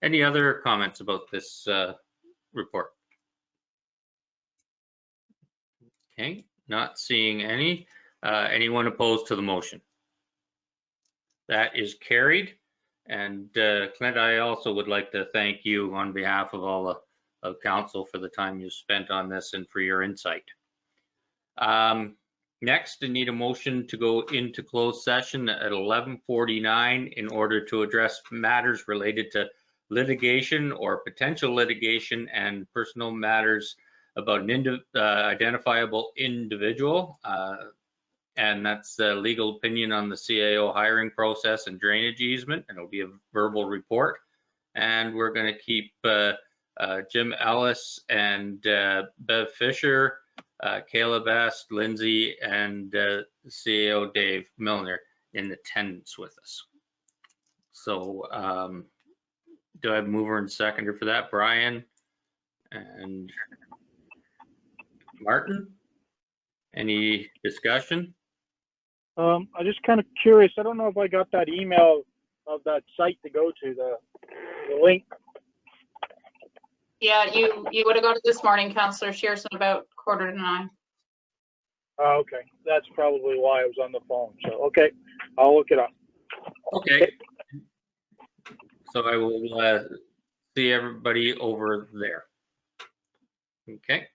Any other comments about this report? Okay, not seeing any. Anyone opposed to the motion? That is carried. And Clint, I also would like to thank you on behalf of all of council for the time you spent on this and for your insight. Next, I need a motion to go into closed session at 11:49 in order to address matters related to litigation or potential litigation and personal matters about an identifiable individual. and that's the legal opinion on the CAO hiring process and drainage easement, and it'll be a verbal report. And we're going to keep Jim Ellis and Bev Fisher, Caleb Best, Lindsay, and CAO Dave Milner in attendance with us. So do I have a mover and seconder for that? Brian and Martin? Any discussion? I'm just kind of curious. I don't know if I got that email of that site to go to, the link. Yeah, you would have got it this morning, Councillor Shearson, about 8:45. Oh, okay. That's probably why I was on the phone. So, okay, I'll look it up. Okay. So I will see everybody over there. Okay.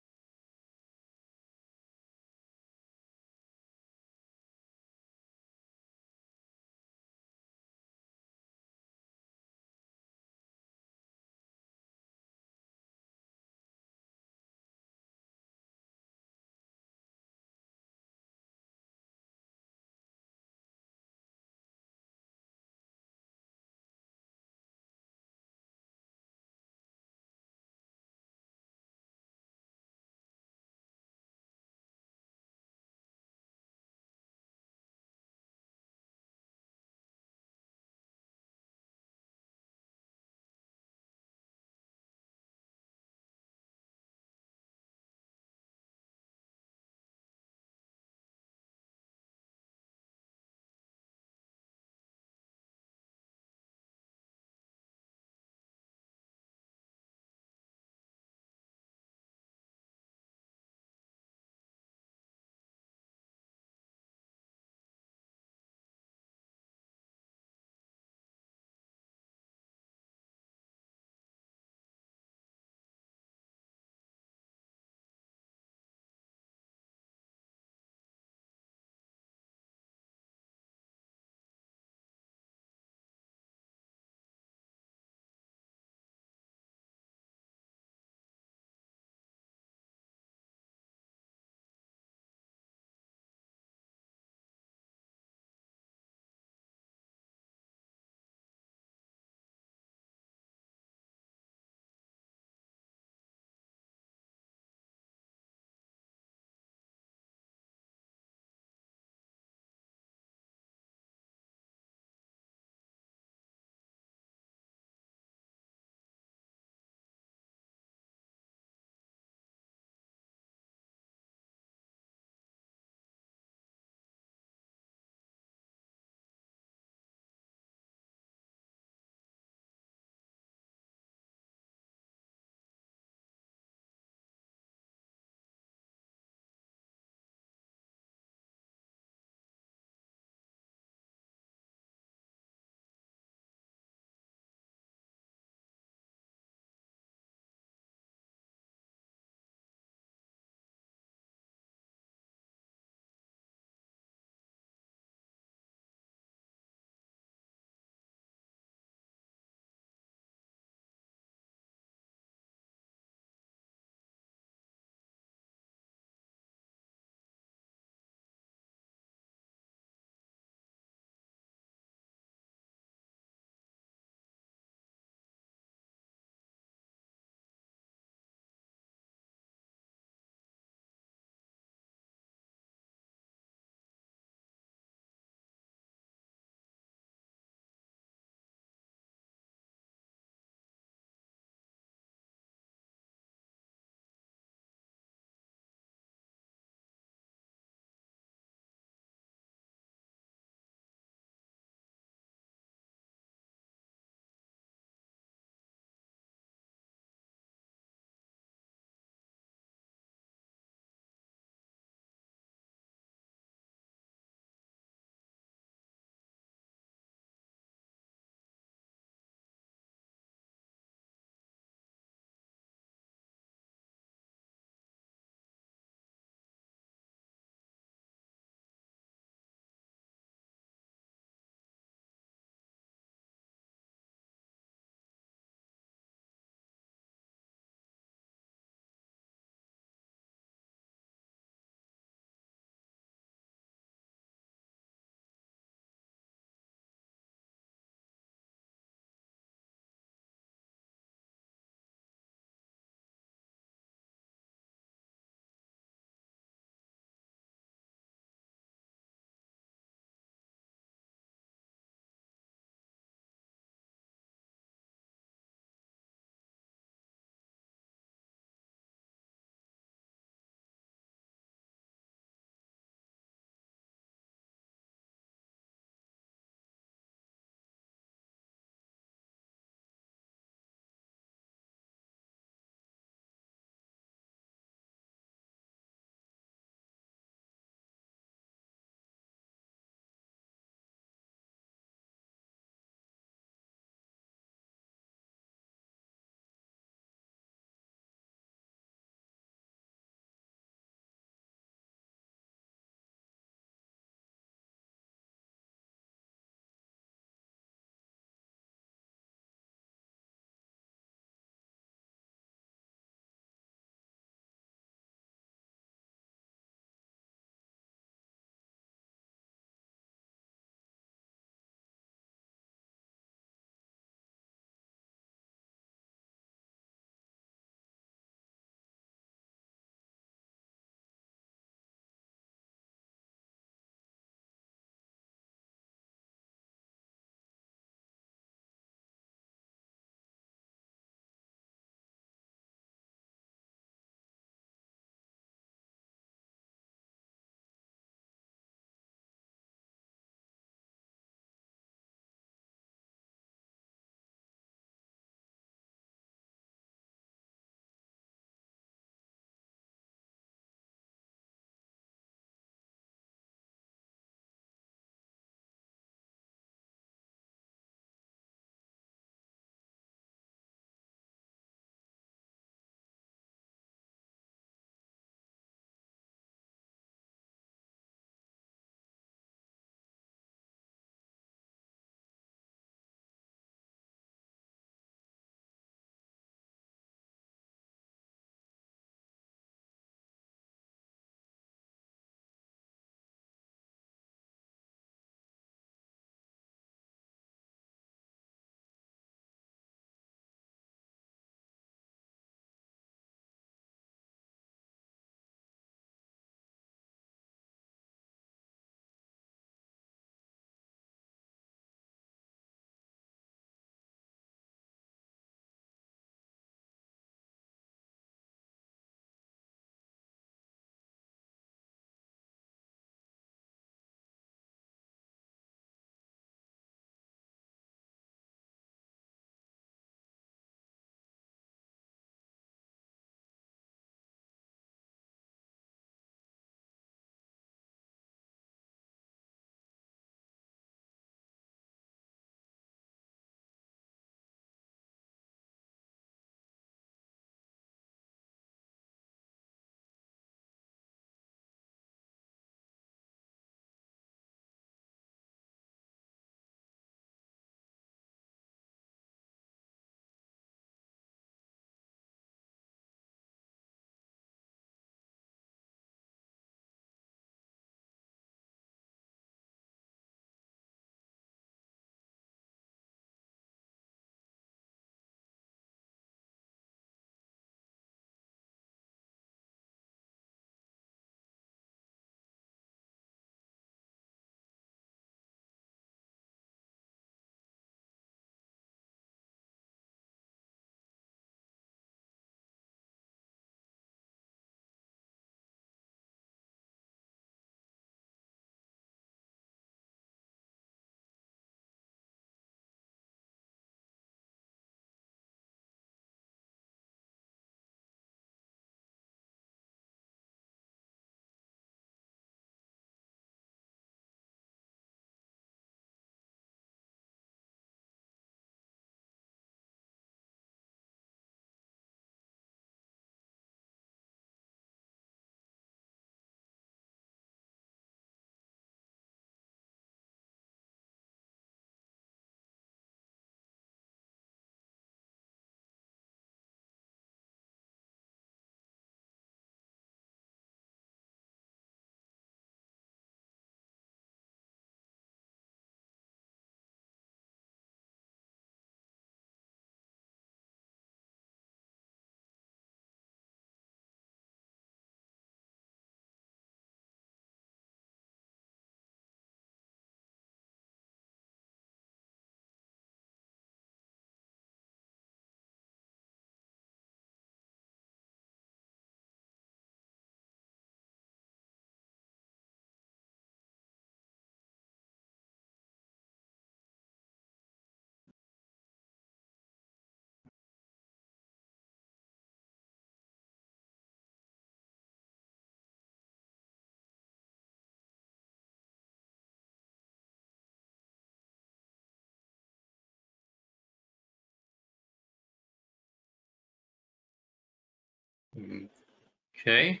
Okay.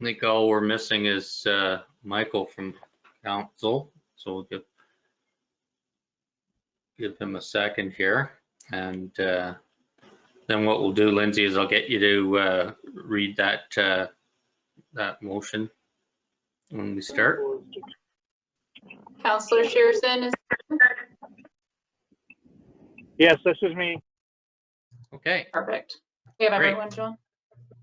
I think all we're missing is Michael from council. So we'll give him a second here. And then what we'll do, Lindsay, is I'll get you to read that that motion when we start. Councillor Shearson is, Yes, this is me. Okay. perfect. We have Great. everyone, John?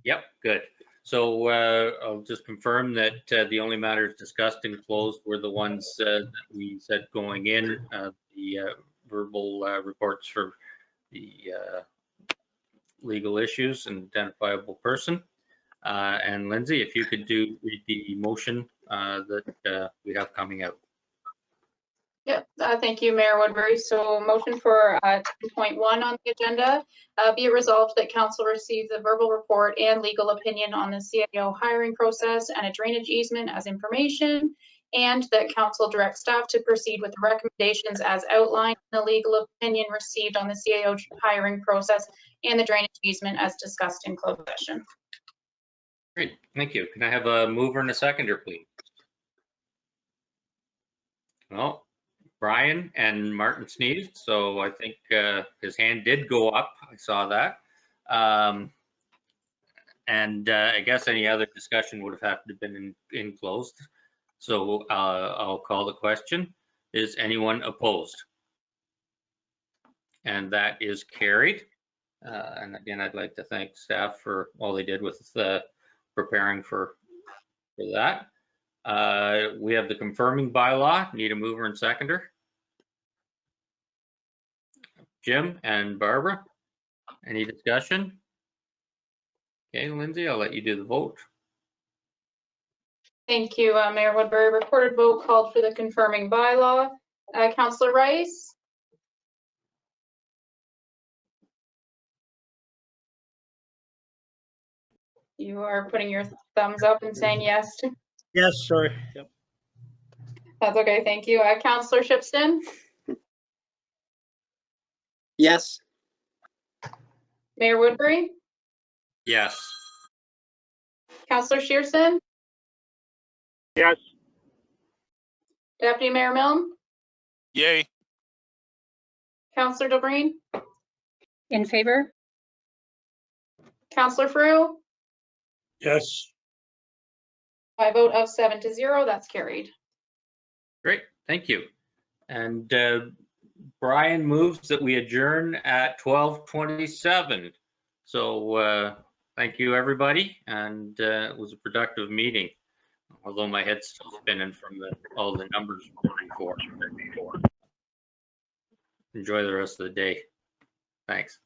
Yep, good. So I'll just confirm that the only matters discussed and closed were the ones that we said going in, the verbal reports for the legal issues and identifiable person. And Lindsay, if you could read the motion that we have coming out. Yep, thank you, Mayor Woodbury. So motion for 10.1 on the agenda, be it resolved that council receive the verbal report and legal opinion on the CAO hiring process and a drainage easement as information, and that council direct staff to proceed with the recommendations as outlined in the legal opinion received on the CAO hiring process and the drainage easement as discussed in closed session. Great, thank you. Can I have a mover and a seconder, please? Well, Brian and Martin sneezed, so I think his hand did go up. I saw that. And I guess any other discussion would have had to have been in closed. So I'll call the question. Is anyone opposed? And that is carried. And again, I'd like to thank staff for all they did with preparing for that. We have the confirming bylaw. Need a mover and seconder. Jim and Barbara, any discussion? Okay, Lindsay, I'll let you do the vote. Thank you, Mayor Woodbury. Recorded vote called for the confirming bylaw. Councillor Rice? You are putting your thumbs up and saying yes. Yes, sorry. Yep. That's okay, thank you. Councillor Shipston? Yes. Mayor Woodbury? Yes. Councillor Shearson? Yes. Deputy Mayor Milne? Yay. Councillor Delbreen? In favor? Councillor Frew? Yes. By a vote of 7-0, that's carried. Great, thank you. And Brian moves that we adjourn at 12:27. So thank you, everybody. And it was a productive meeting, although my head's still spinning from all the numbers before. Enjoy the rest of the day. Thanks.